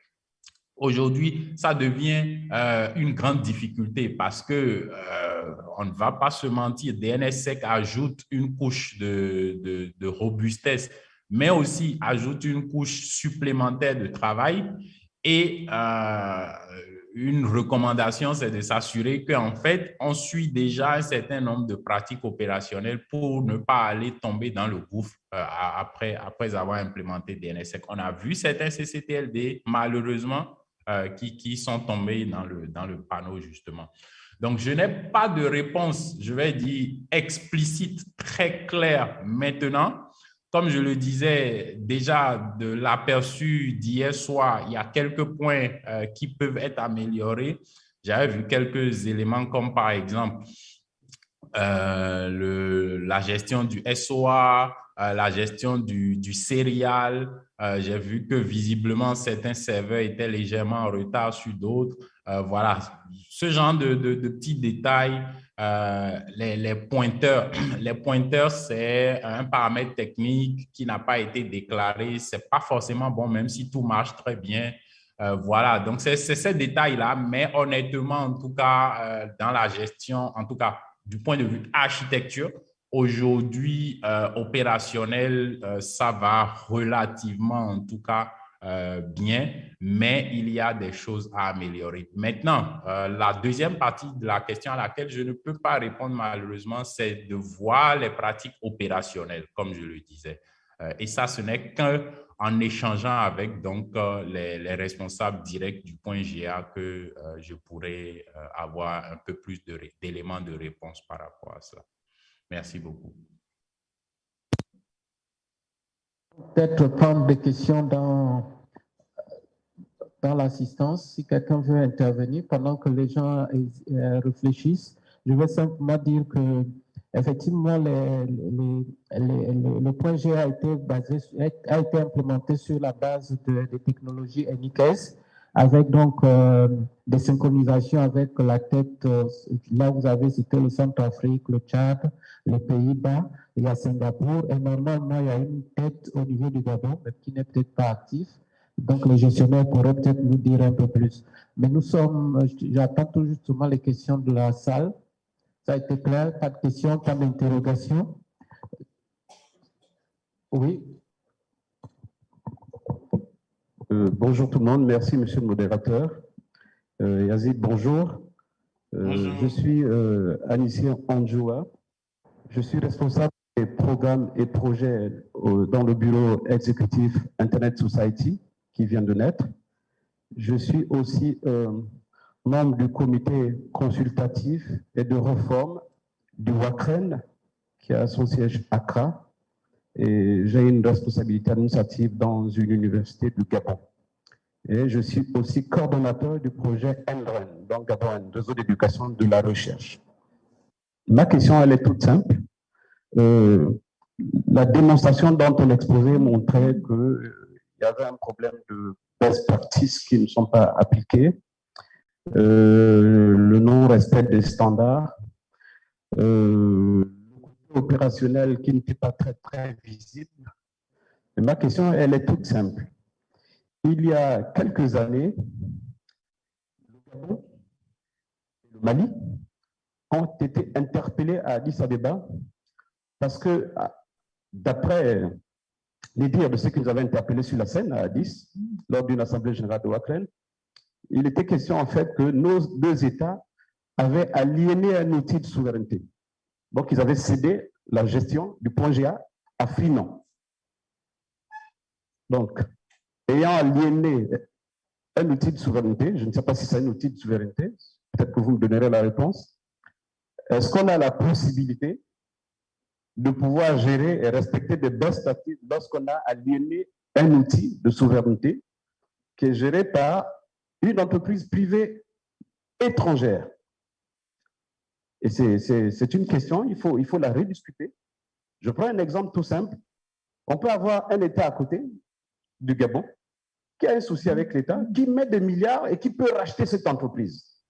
[SPEAKER 2] aujourd'hui, ça devient une grande difficulté parce que on ne va pas se mentir, DNSSEC ajoute une couche de robustesse, mais aussi ajoute une couche supplémentaire de travail. Et une recommandation, c'est de s'assurer qu'en fait, on suit déjà un certain nombre de pratiques opérationnelles pour ne pas aller tomber dans le gouffre après avoir implémenté DNSSEC. On a vu certains CCTLD, malheureusement, qui sont tombés dans le panneau, justement. Donc, je n'ai pas de réponse, je vais dire, explicite, très claire maintenant. Comme je le disais déjà de l'aperçu d'hier soir, il y a quelques points qui peuvent être améliorés. J'avais vu quelques éléments comme par exemple la gestion du SOA, la gestion du serial. J'ai vu que visiblement certains serveurs étaient légèrement en retard sur d'autres. Voilà, ce genre de petits détails. Les pointeurs, c'est un paramètre technique qui n'a pas été déclaré. Ce n'est pas forcément bon, même si tout marche très bien. Voilà, donc c'est ces détails-là, mais honnêtement, en tout cas, dans la gestion, en tout cas, du point de vue architecture, aujourd'hui, opérationnel, ça va relativement, en tout cas, bien, mais il y a des choses à améliorer. Maintenant, la deuxième partie de la question à laquelle je ne peux pas répondre malheureusement, c'est de voir les pratiques opérationnelles, comme je le disais. Et ça, ce n'est qu'en échangeant avec donc, les responsables directs du point GA que je pourrais avoir un peu plus d'éléments de réponse par rapport à cela. Merci beaucoup.
[SPEAKER 1] Peut-être prendre des questions dans l'assistance, si quelqu'un veut intervenir pendant que les gens réfléchissent. Je vais simplement dire que effectivement, le point G a été implémenté sur la base des technologies NIKS, avec donc des synchronisations avec la tête. Là, vous avez cité le Centrafrique, le Tchad, les Pays-Bas, il y a Singapour, et normalement, il y a une tête au niveau du Gabon, mais qui n'est peut-être pas active. Donc, le gestionnaire pourrait peut-être nous dire un peu plus. Mais nous sommes, j'attends tout justement les questions de la salle. Ça a été clair, pas de questions, pas d'interrogations. Oui.
[SPEAKER 4] Bonjour tout le monde, merci monsieur le modérateur. Yazid, bonjour.
[SPEAKER 2] Bonjour.
[SPEAKER 4] Je suis Anissi Anjoua. Je suis responsable des programmes et projets dans le bureau exécutif Internet Society qui vient de naître. Je suis aussi membre du comité consultatif et de réforme du WACREN, qui a son siège à Accra, et j'ai une responsabilité administrative dans une université du Gabon. Et je suis aussi coordonnateur du projet NREN, donc Gabon, réseau d'éducation de la recherche. Ma question, elle est toute simple. La démonstration dans ton exposé montrait qu'il y avait un problème de best practices qui ne sont pas appliquées, le non-respect des standards, le côté opérationnel qui n'était pas très visible. Et ma question, elle est toute simple. Il y a quelques années, le Gabon et le Mali ont été interpellés à Addis Abeba parce que, d'après les dires de ceux qui nous avaient interpellés sur la scène à Addis, lors d'une assemblée générale de WACREN, il était question en fait que nos deux États avaient aliéné un outil de souveraineté. Donc, ils avaient cédé la gestion du point GA à Finon. Donc, ayant aliéné un outil de souveraineté, je ne sais pas si c'est un outil de souveraineté, peut-être que vous me donnerez la réponse, est-ce qu'on a la possibilité de pouvoir gérer et respecter des best practices lorsqu'on a aliéné un outil de souveraineté qui est géré par une entreprise privée étrangère? Et c'est une question, il faut la rediscuter. Je prends un exemple tout simple. On peut avoir un État à côté du Gabon qui a un souci avec l'État, qui met des milliards et qui peut racheter cette entreprise.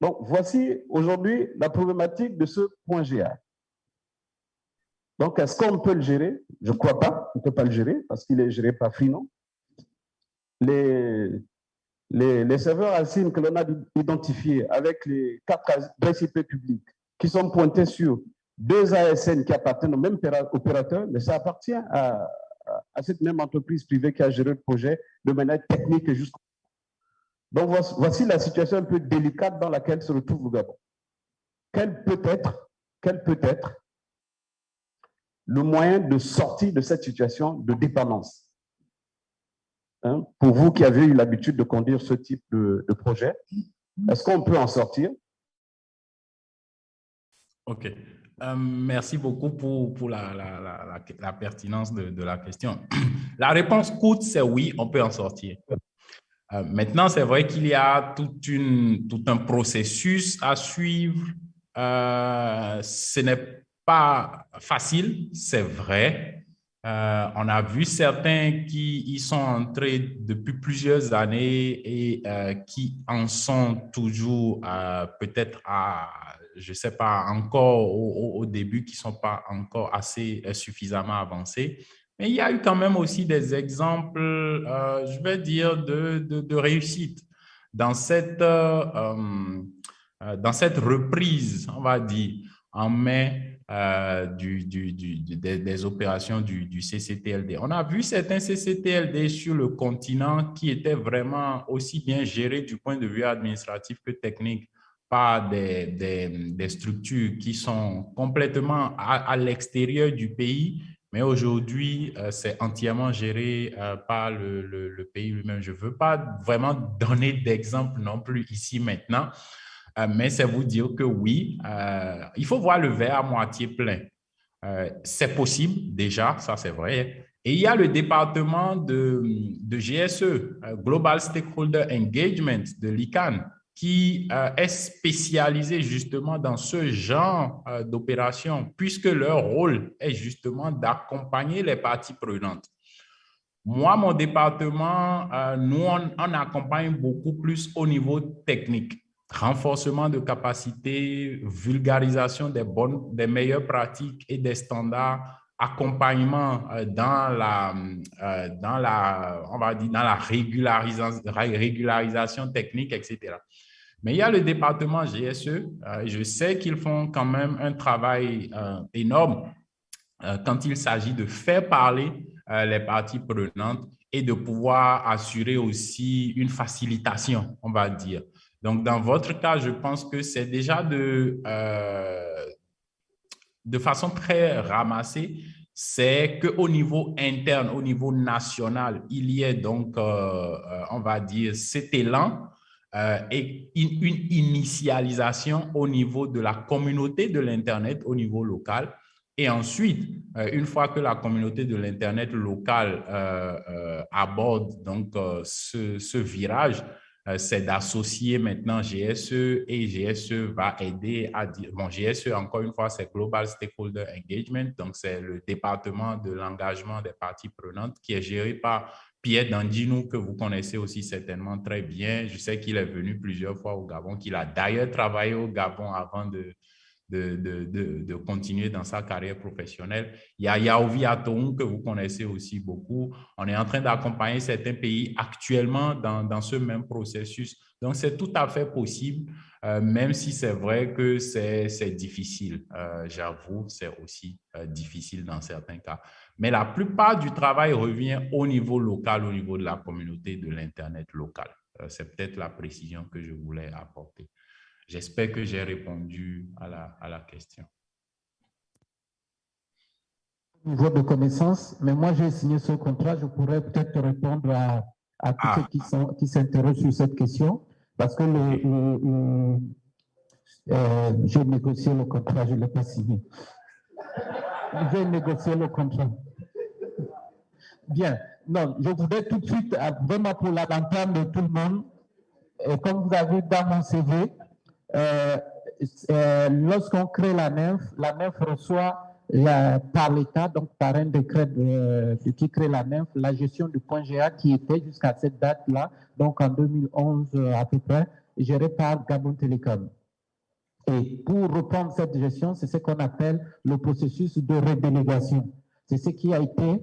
[SPEAKER 4] Donc, voici aujourd'hui la problématique de ce point GA. Donc, est-ce qu'on peut le gérer? Je ne crois pas, on ne peut pas le gérer parce qu'il est géré par Finon. Les serveurs ASIM que l'on a identifiés avec les 4 adresses IP publiques qui sont pointés sur 2 ASN qui appartiennent au même opérateur, mais ça appartient à cette même entreprise privée qui a géré le projet de manière technique et jusqu'au bout. Donc, voici la situation un peu délicate dans laquelle se retrouve le Gabon. Quel peut être le moyen de sortir de cette situation de dépendance? Pour vous qui avez eu l'habitude de conduire ce type de projet, est-ce qu'on peut en sortir?
[SPEAKER 2] OK. Merci beaucoup pour la pertinence de la question. La réponse courte, c'est oui, on peut en sortir. Maintenant, c'est vrai qu'il y a tout un processus à suivre. Ce n'est pas facile, c'est vrai. On a vu certains qui y sont entrés depuis plusieurs années et qui en sont toujours peut-être je ne sais pas, encore au début, qui ne sont pas encore assez suffisamment avancés. Mais il y a eu quand même aussi des exemples, je vais dire, de réussite dans cette reprise, on va dire, en mai des opérations du CCTLD. On a vu certains CCTLD sur le continent qui étaient vraiment aussi bien gérés du point de vue administratif que technique par des structures qui sont complètement à l'extérieur du pays, mais aujourd'hui, c'est entièrement géré par le pays lui-même. Je ne veux pas vraiment donner d'exemple non plus ici maintenant, mais c'est vous dire que oui, il faut voir le verre à moitié plein. C'est possible déjà, ça c'est vrai. Et il y a le département de GSE, Global Stakeholder Engagement de l'ICANN, qui est spécialisé justement dans ce genre d'opération, puisque leur rôle est justement d'accompagner les parties prenantes. Moi, mon département, nous, on accompagne beaucoup plus au niveau technique. Renforcement de capacités, vulgarisation des meilleures pratiques et des standards, accompagnement on va dire, dans la régularisation technique, etc. Mais il y a le département GSE. Je sais qu'ils font quand même un travail énorme quand il s'agit de faire parler les parties prenantes et de pouvoir assurer aussi une facilitation, on va dire. Donc, dans votre cas, je pense que c'est déjà de façon très ramassée, c'est qu'au niveau interne, au niveau national, il y ait donc, on va dire, cet élan et une initialisation au niveau de la communauté de l'Internet, au niveau local. Et ensuite, une fois que la communauté de l'Internet local aborde donc, ce virage, c'est d'associer maintenant GSE et GSE va aider à dire, bon, GSE, encore une fois, c'est Global Stakeholder Engagement, donc c'est le département de l'engagement des parties prenantes qui est géré par Pierre Dandinou, que vous connaissez aussi certainement très bien. Je sais qu'il est venu plusieurs fois au Gabon, qu'il a d'ailleurs travaillé au Gabon avant de continuer dans sa carrière professionnelle. Il y a Yaovi Atoum, que vous connaissez aussi beaucoup. On est en train d'accompagner certains pays actuellement dans ce même processus. Donc, c'est tout à fait possible, même si c'est vrai que c'est difficile. J'avoue, c'est aussi difficile dans certains cas. Mais la plupart du travail revient au niveau local, au niveau de la communauté de l'Internet local. C'est peut-être la précision que je voulais apporter. J'espère que j'ai répondu à la question.
[SPEAKER 1] Niveau de connaissance, mais moi j'ai signé ce contrat, je pourrais peut-être répondre à tous ceux qui s'interrogent sur cette question, parce que j'ai négocié le contrat, je ne l'ai pas signé. J'ai négocié le contrat. Bien, non, je voudrais tout de suite, vraiment pour l'entente de tout le monde, comme vous avez vu dans mon CV, lorsqu'on crée la NEF reçoit par l'État, donc par un décret qui crée la NEF, la gestion du point GA qui était jusqu'à cette date-là, donc en 2011 à peu près, gérée par Gabon Télécom. Et pour reprendre cette gestion, c'est ce qu'on appelle le processus de redélégation. C'est ce qui a été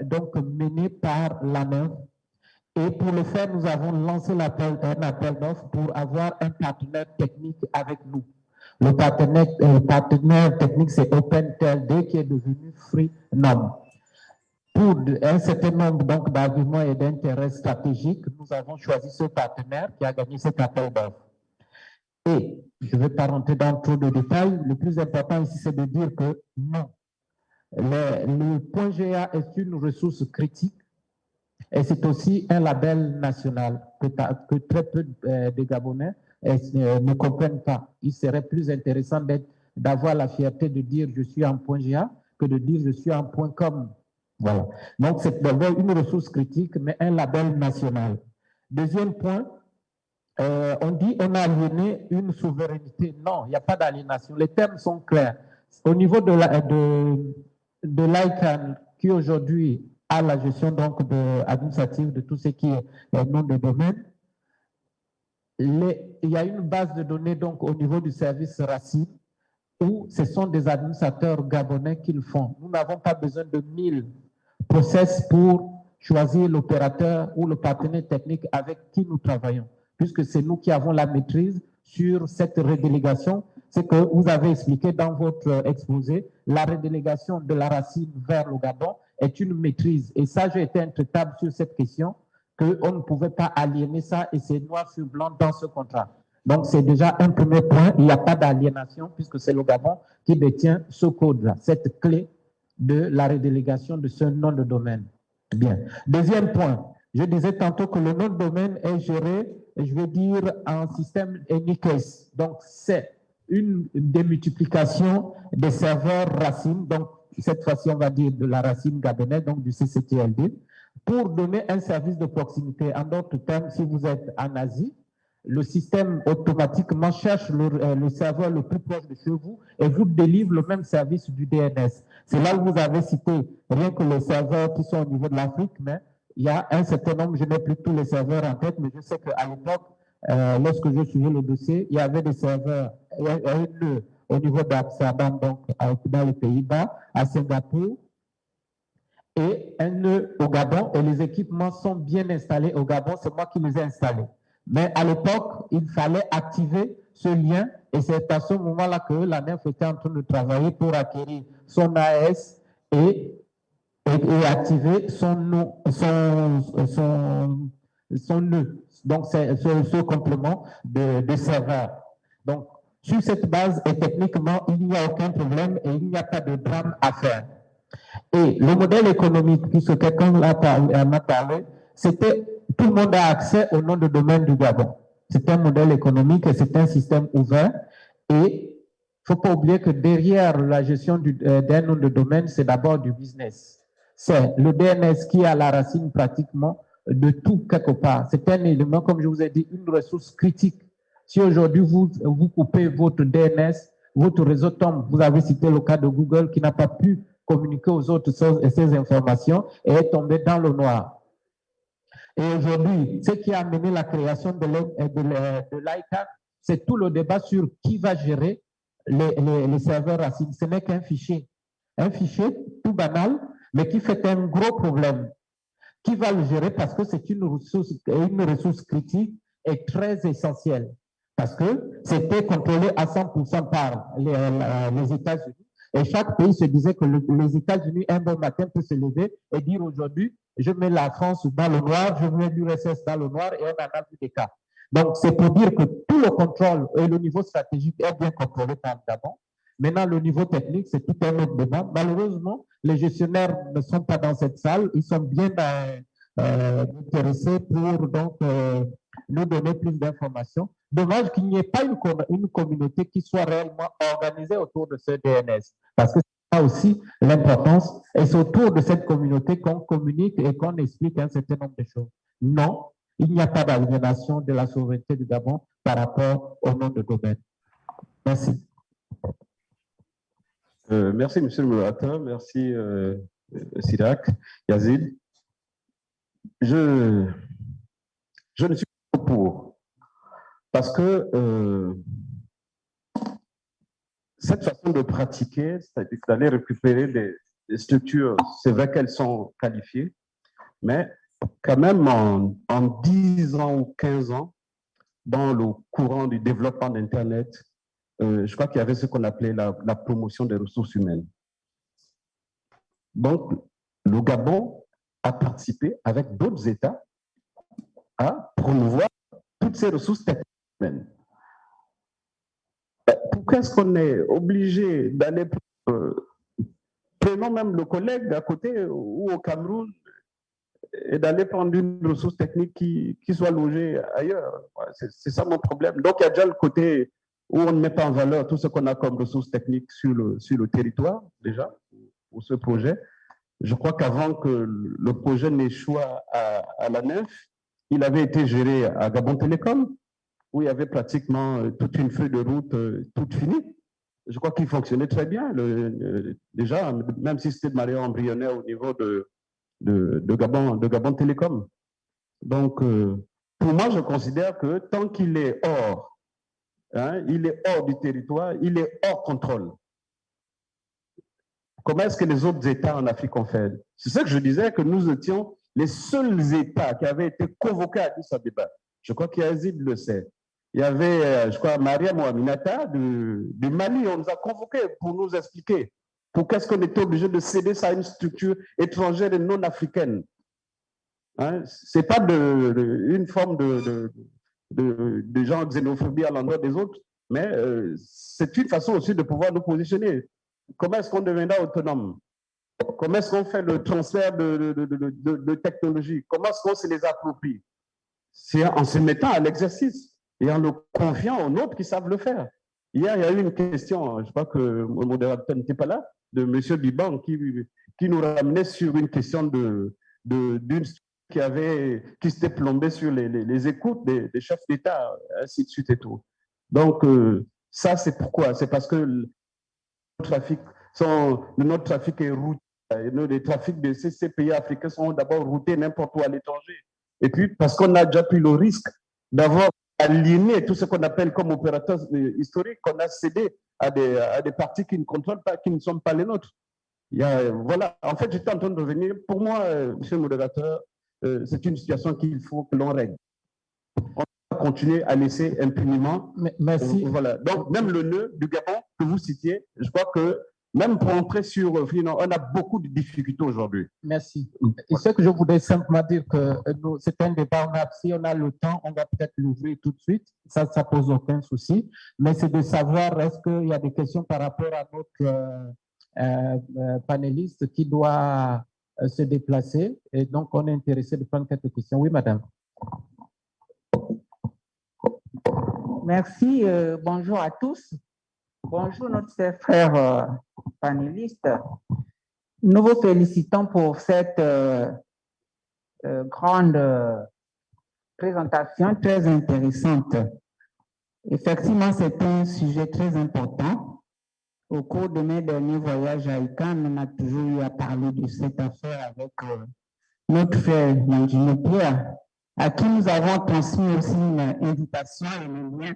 [SPEAKER 1] donc mené par la NEF. Et pour le faire, nous avons lancé un appel d'offres pour avoir un partenaire technique avec nous. Le partenaire technique, c'est OpenTLD qui est devenu Freenom. Pour un certain nombre d'arguments et d'intérêts stratégiques, nous avons choisi ce partenaire qui a gagné cet appel d'offres. Et je ne vais pas rentrer dans trop de détails. Le plus important ici, c'est de dire que non. Le point GA est une ressource critique. Et c'est aussi un label national que très peu de Gabonais ne comprennent pas. Il serait plus intéressant d'avoir la fierté de dire je suis en point GA que de dire je suis en point com. Voilà. Donc c'est d'abord une ressource critique, mais un label national. Deuxième point, on dit on a aliéné une souveraineté. Non, il n'y a pas d'aliénation. Les termes sont clairs. Au niveau de l'ICANN, qui aujourd'hui à la gestion donc administrative de tout ce qui est nom de domaine. Il y a une base de données donc au niveau du service RACI où ce sont des administrateurs gabonais qui le font. Nous n'avons pas besoin de 1000 process pour choisir l'opérateur ou le partenaire technique avec qui nous travaillons, puisque c'est nous qui avons la maîtrise sur cette redélégation. C'est que vous avez expliqué dans votre exposé, la redélégation de la racine vers le Gabon est une maîtrise. Et ça, j'ai été intraitable sur cette question, qu'on ne pouvait pas aliéner ça, et c'est noir sur blanc dans ce contrat. Donc, c'est déjà un premier point. Il n'y a pas d'aliénation, puisque c'est le Gabon qui détient ce code-là, cette clé de la redélégation de ce nom de domaine. Bien. Deuxième point, je disais tantôt que le nom de domaine est géré, je vais dire, en système NICS. Donc, c'est une démultiplication des serveurs racines, donc cette fois-ci, on va dire de la racine gabonaise, donc du CCTLD, pour donner un service de proximité. En d'autres termes, si vous êtes en Asie, le système automatiquement cherche le serveur le plus proche de chez vous et vous délivre le même service du DNS. C'est là où vous avez cité rien que les serveurs qui sont au niveau de l'Afrique, mais il y a un certain nombre, je n'ai plus tous les serveurs en tête, mais je sais qu'à l'époque, lorsque je suivais le dossier, il y avait des serveurs au niveau d'Amsterdam, donc dans les Pays-Bas, à Singapour, et un nœud au Gabon, et les équipements sont bien installés au Gabon, c'est moi qui les ai installés. Mais à l'époque, il fallait activer ce lien, et c'est à ce moment-là que la NEF était en train de travailler pour acquérir son AS et activer son nœud. Donc, c'est ce complément de serveur. Donc, sur cette base, et techniquement, il n'y a aucun problème et il n'y a pas de drame à faire. Et le modèle économique, puisque quelqu'un en a parlé, c'était tout le monde a accès au nom de domaine du Gabon. C'est un modèle économique et c'est un système ouvert. Et il ne faut pas oublier que derrière la gestion d'un nom de domaine, c'est d'abord du business. C'est le DNS qui est à la racine pratiquement de tout quelque part. C'est un élément, comme je vous ai dit, une ressource critique. Si aujourd'hui vous coupez votre DNS, votre réseau tombe, vous avez cité le cas de Google qui n'a pas pu communiquer aux autres ces informations et est tombé dans le noir. Et aujourd'hui, ce qui a amené la création de l'ICANN, c'est tout le débat sur qui va gérer les serveurs racines. Ce n'est qu'un fichier tout banal, mais qui fait un gros problème. Qui va le gérer parce que c'est une ressource critique et très essentielle. Parce que c'était contrôlé à 100% par les États-Unis. Et chaque pays se disait que les États-Unis, un bon matin, peut se lever et dire aujourd'hui, je mets la France dans le noir, je mets l'URSS dans le noir et on en a vu des cas. Donc, c'est pour dire que tout le contrôle et le niveau stratégique est bien contrôlé par le Gabon. Maintenant, le niveau technique, c'est tout un autre débat. Malheureusement, les gestionnaires ne sont pas dans cette salle. Ils sont bien intéressés pour donc nous donner plus d'informations. Dommage qu'il n'y ait pas une communauté qui soit réellement organisée autour de ce DNS. Parce que c'est ça aussi l'importance. Et c'est autour de cette communauté qu'on communique et qu'on explique un certain nombre de choses. Non, il n'y a pas d'aliénation de la souveraineté du Gabon par rapport au nom de domaine. Merci.
[SPEAKER 4] Merci, monsieur le modérateur. Merci, Sirak, Yazid. Je ne suis pas pour. Parce que cette façon de pratiquer, c'est-à-dire d'aller récupérer des structures, c'est vrai qu'elles sont qualifiées, mais quand même en 10 ans ou 15 ans, dans le courant du développement d'Internet, je crois qu'il y avait ce qu'on appelait la promotion des ressources humaines. Donc, le Gabon a participé avec d'autres États à promouvoir toutes ces ressources humaines. Pourquoi est-ce qu'on est obligé d'aller, prenons même le collègue d'à côté ou au Cameroun, et d'aller prendre une ressource technique qui soit logée ailleurs? C'est ça mon problème. Donc, il y a déjà le côté où on ne met pas en valeur tout ce qu'on a comme ressources techniques sur le territoire, déjà, pour ce projet. Je crois qu'avant que le projet n'échoue à la NEF, il avait été géré à Gabon Télécom, où il y avait pratiquement toute une feuille de route toute finie. Je crois qu'il fonctionnait très bien. Déjà, même si c'était de manière embryonnaire au niveau de Gabon Télécom. Donc, pour moi, je considère que tant qu'il est hors, il est hors du territoire, il est hors contrôle. comment est-ce que les autres États en Afrique ont fait? C'est ça que je disais, que nous étions les seuls États qui avaient été convoqués à Addis Abeba. Je crois qu'Yazid le sait. Il y avait, je crois, Maria Moaminata du Mali. On nous a convoqués pour nous expliquer pourquoi est-ce qu'on était obligé de céder ça à une structure étrangère et non africaine. Hein? Ce n'est pas une forme de genre xénophobie à l'endroit des autres, mais c'est une façon aussi de pouvoir nous positionner. Comment est-ce qu'on deviendra autonome? Comment est-ce qu'on fait le transfert de technologies? Comment est-ce qu'on se les approprie? C'est en se mettant à l'exercice et en le confiant aux autres qui savent le faire. Hier, il y a eu une question, je crois que le modérateur n'était pas là, de M. Biban qui nous ramenait sur une question d'une qui s'était plombée sur les écoutes des chefs d'État, ainsi de suite et tout. Donc, ça, c'est pourquoi? C'est parce que notre trafic est routé. Les trafics de ces pays africains sont d'abord routés n'importe où à l'étranger. Et puis, parce qu'on a déjà pris le risque d'avoir aliéné tout ce qu'on appelle comme opérateurs historiques, qu'on a cédé à des partis qui ne contrôlent pas, qui ne sont pas les nôtres. Voilà. En fait, j'étais en train de revenir. Pour moi, monsieur le modérateur, c'est une situation qu'il faut que l'on règle. On va continuer à laisser impunément.
[SPEAKER 1] Merci.
[SPEAKER 4] Voilà. Donc, même le nœud du Gabon que vous citiez, je crois que même pour entrer sur on a beaucoup de difficultés aujourd'hui.
[SPEAKER 1] Merci. Et ce que je voudrais simplement dire que c'est un débat, si on a le temps, on va peut-être l'ouvrir tout de suite. Ça pose aucun souci. Mais c'est de savoir, est-ce qu'il y a des questions par rapport à notre panéliste qui doit se déplacer. Et donc, on est intéressé de prendre quelques questions. Oui, madame.
[SPEAKER 5] Merci. Bonjour à tous. Bonjour, notre frère panéliste. Nous vous félicitons pour cette grande présentation très intéressante. Effectivement, c'est un sujet très important. Au cours de mes derniers voyages à ICANN, on a toujours eu à parler de cette affaire avec notre frère l'ingénieur Pierre, à qui nous avons transmis aussi une invitation et un lien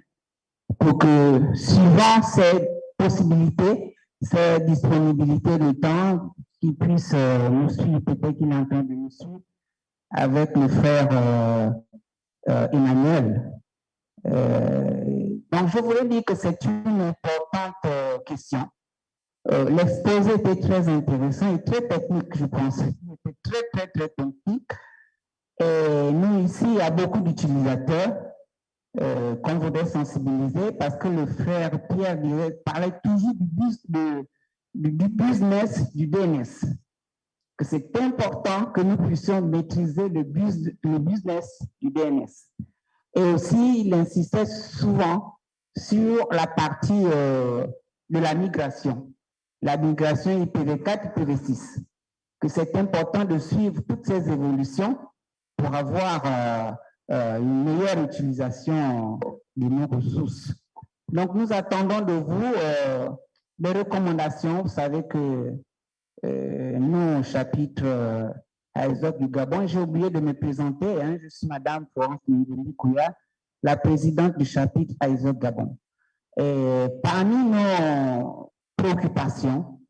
[SPEAKER 5] pour que, suivant ces possibilités, ces disponibilités de temps, qu'il puisse nous suivre, peut-être qu'il est en train de nous suivre, avec le frère Emmanuel. Donc, je voulais dire que c'est une importante question. L'exposé était très intéressant et très technique, je pense. Il était très technique. Et nous, ici, il y a beaucoup d'utilisateurs qu'on voudrait sensibiliser parce que le frère Pierre parlait toujours du business du DNS. Que c'est important que nous puissions maîtriser le business du DNS. Et aussi, il insistait souvent sur la partie de la migration IPv4, IPv6, que c'est important de suivre toutes ces évolutions pour avoir une meilleure utilisation de nos ressources. Donc, nous attendons de vous des recommandations. Vous savez que nous, au chapitre AESOC du Gabon, j'ai oublié de me présenter, hein, je suis Madame Florence Nguyen-Kouya, la présidente du chapitre AESOC Gabon. Et parmi nos préoccupations,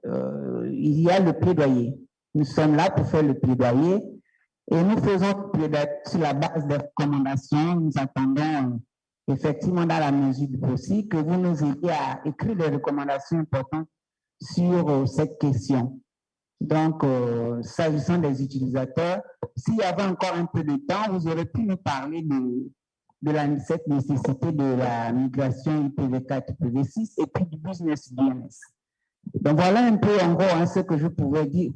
[SPEAKER 5] il y a le plaidoyer. Nous sommes là pour faire le plaidoyer et nous faisons plaidoyer sur la base des recommandations. Nous attendons effectivement, dans la mesure du possible, que vous nous aidiez à écrire des recommandations importantes sur cette question. Donc, s'agissant des utilisateurs, s'il y avait encore un peu de temps, vous aurez pu nous parler de cette nécessité de la migration IPv4, IPv6 et puis du business DNS. Donc, voilà un peu en gros ce que je pourrais dire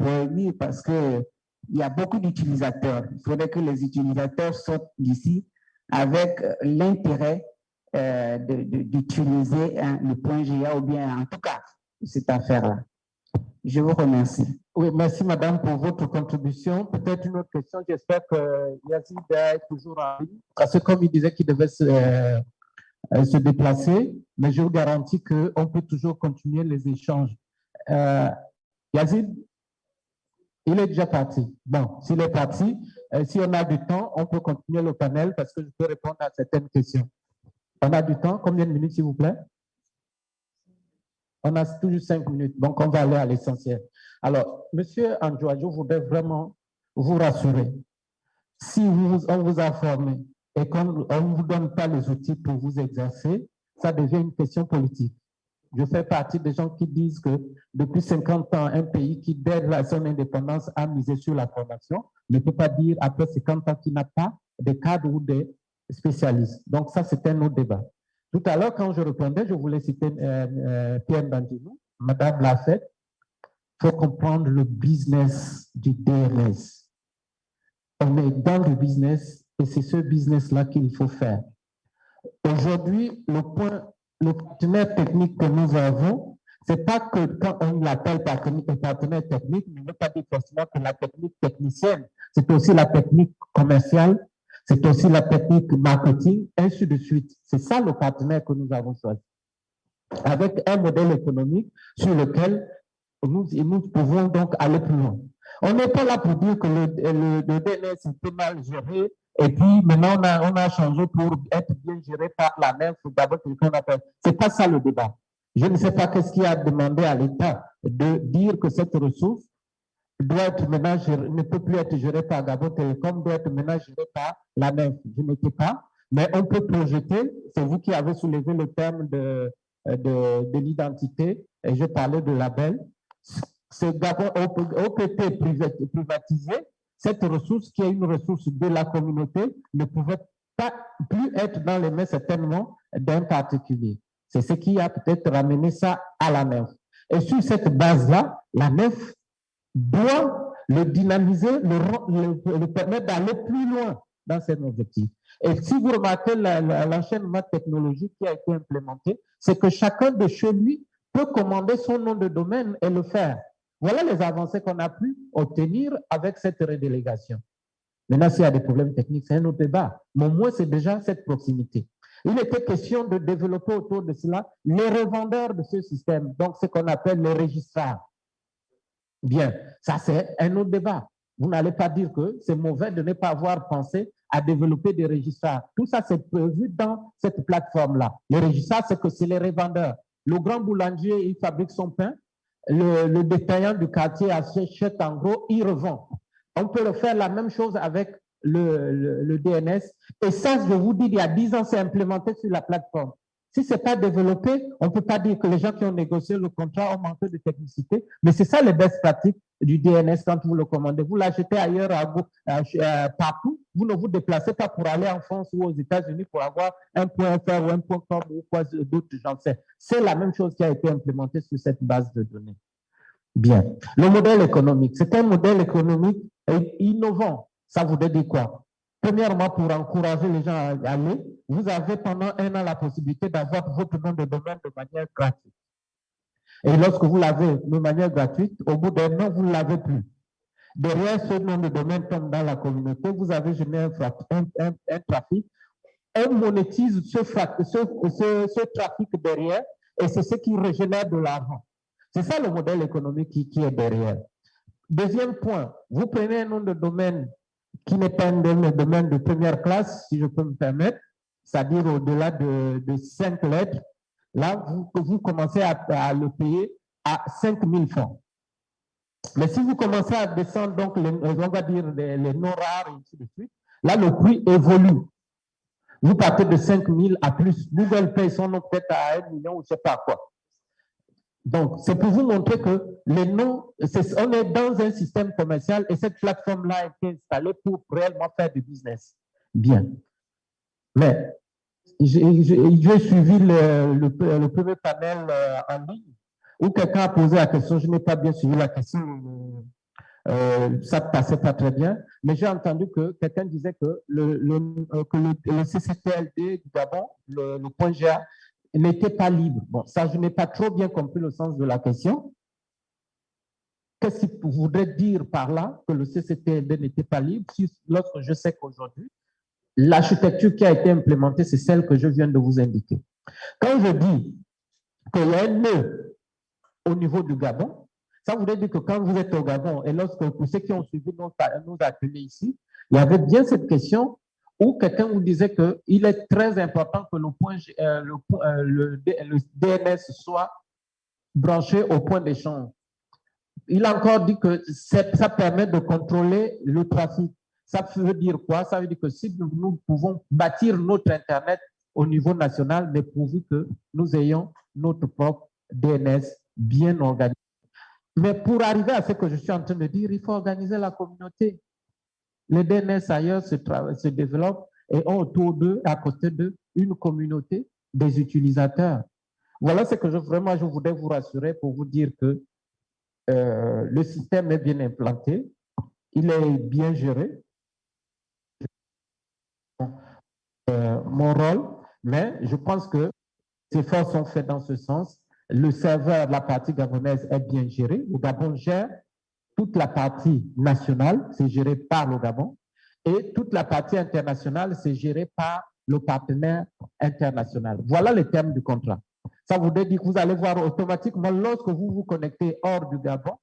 [SPEAKER 5] parce qu'il y a beaucoup d'utilisateurs. Il faudrait que les utilisateurs sortent d'ici avec l'intérêt d'utiliser le point GA ou bien en tout cas cette affaire-là. Je vous remercie.
[SPEAKER 1] Oui, merci madame pour votre contribution. Peut-être une autre question. J'espère que Yazid est toujours en ligne. Parce que comme il disait qu'il devait se déplacer, mais je vous garantis qu'on peut toujours continuer les échanges. Yazid, il est déjà parti. Bon, s'il est parti, si on a du temps, on peut continuer le panel parce que je peux répondre à certaines questions. On a du temps. Combien de minutes, s'il vous plaît? On a toujours 5 minutes, donc on va aller à l'essentiel. Alors, Monsieur Andjoua, je voudrais vraiment vous rassurer. Si on vous a formé et qu'on ne vous donne pas les outils pour vous exercer, ça devient une question politique. Je fais partie des gens qui disent que depuis 50 ans, un pays qui, dès son indépendance, a misé sur la formation, ne peut pas dire après 50 ans qu'il n'a pas de cadres ou des spécialistes. Donc ça, c'est un autre débat. Tout à l'heure, quand je répondais, je voulais citer Pierre Bandinou, Madame l'a fait, il faut comprendre le business du DNS. On est dans le business et c'est ce business-là qu'il faut faire. Aujourd'hui, le partenaire technique que nous avons, ce n'est pas que quand on l'appelle partenaire technique, ne veut pas dire forcément que la technique technicienne, c'est aussi la technique commerciale, c'est aussi la technique marketing, ainsi de suite. C'est ça le partenaire que nous avons choisi. Avec un modèle économique sur lequel nous pouvons donc aller plus loin. On n'est pas là pour dire que le DNS était mal géré et puis maintenant on a changé pour être bien géré par la NEF ou d'abord ce qu'on appelle. C'est pas ça le débat. Je ne sais pas qu'est-ce qui a demandé à l'État de dire que cette ressource doit être maintenant ne peut plus être gérée par Gabon Télécom, doit être maintenant gérée par la NEF. Je n'étais pas, mais on peut projeter, c'est vous qui avez soulevé le terme de l'identité, et je parlais de label. Ce Gabon OPT privatisé, cette ressource qui est une ressource de la communauté ne pouvait pas plus être dans les mains certainement d'un particulier. C'est ce qui a peut-être ramené ça à la NEF. Et sur cette base-là, la NEF doit le dynamiser, le permettre d'aller plus loin dans ses objectifs. Et si vous remarquez l'enchaînement technologique qui a été implémenté, c'est que chacun de chez lui peut commander son nom de domaine et le faire. Voilà les avancées qu'on a pu obtenir avec cette redélégation. Maintenant, s'il y a des problèmes techniques, c'est un autre débat. Mais au moins, c'est déjà cette proximité. Il était question de développer autour de cela les revendeurs de ce système, donc ce qu'on appelle les registrars. Bien, ça c'est un autre débat. Vous n'allez pas dire que c'est mauvais de ne pas avoir pensé à développer des registrars. Tout ça, c'est prévu dans cette plateforme-là. Les registrars, c'est les revendeurs. Le grand boulanger, il fabrique son pain. Le détaillant du quartier achète en gros, il revend. On peut faire la même chose avec le DNS. Et ça, je vous dis, il y a 10 ans, c'est implémenté sur la plateforme. Si ce n'est pas développé, on ne peut pas dire que les gens qui ont négocié le contrat ont manqué de technicité. Mais c'est ça les best pratiques du DNS quand vous le commandez. Vous l'achetez ailleurs, partout. Vous ne vous déplacez pas pour aller en France ou aux États-Unis pour avoir un point .fr ou un point .com ou quoi d'autre, j'en sais. C'est la même chose qui a été implémentée sur cette base de données. Bien. Le modèle économique, c'est un modèle économique innovant. Ça voudrait dire quoi? Premièrement, pour encourager les gens à aller, vous avez pendant 1 an la possibilité d'avoir votre nom de domaine de manière gratuite. Et lorsque vous l'avez de manière gratuite, au bout d'1 an, vous ne l'avez plus. Derrière ce nom de domaine comme dans la communauté, vous avez généré un trafic. On monétise ce trafic derrière et c'est ce qui régénère de l'argent. C'est ça le modèle économique qui est derrière. Deuxième point, vous prenez un nom de domaine qui n'est pas un domaine de première classe, si je peux me permettre, c'est-à-dire au-delà de 5 lettres, là, vous commencez à le payer à 5 000 francs. Mais si vous commencez à descendre, donc, on va dire les noms rares et ainsi de suite, là, le prix évolue. Vous partez de 5 000 à plus. Google paye son nom peut-être à 1 million ou je ne sais pas quoi. Donc, c'est pour vous montrer que les noms, on est dans un système commercial et cette plateforme-là a été installée pour réellement faire du business. Bien. Mais j'ai suivi le premier panel en ligne où quelqu'un a posé la question, je n'ai pas bien suivi la question, ça ne passait pas très bien, mais j'ai entendu que quelqu'un disait que le CCTLD du Gabon, le point GA, n'était pas libre. Bon, ça, je n'ai pas trop bien compris le sens de la question. Qu'est-ce qu'il voudrait dire par là que le CCTLD n'était pas libre lorsque je sais qu'aujourd'hui, l'architecture qui a été implémentée, c'est celle que je viens de vous indiquer. Quand je dis qu'il y a un nœud au niveau du Gabon, ça voudrait dire que quand vous êtes au Gabon, et lorsque, pour ceux qui ont suivi nos ateliers ici, il y avait bien cette question où quelqu'un vous disait qu'il est très important que le DNS soit branchés au point d'échange. Il a encore dit que ça permet de contrôler le trafic. Ça veut dire quoi? Ça veut dire que si nous pouvons bâtir notre Internet au niveau national, mais pourvu que nous ayons notre propre DNS bien organisé. Mais pour arriver à ce que je suis en train de dire, il faut organiser la communauté. Les DNS ailleurs se développent et ont autour d'eux, à côté d'eux, une communauté des utilisateurs. Voilà ce que vraiment je voudrais vous rassurer pour vous dire que le système est bien implanté, il est bien géré. Mon rôle, mais je pense que ces efforts sont faits dans ce sens. Le serveur de la partie gabonaise est bien géré. Le Gabon gère toute la partie nationale, c'est géré par le Gabon, et toute la partie internationale, c'est géré par le partenaire international. Voilà les termes du contrat. Ça voudrait dire que vous allez voir automatiquement, lorsque vous vous connectez hors du Gabon,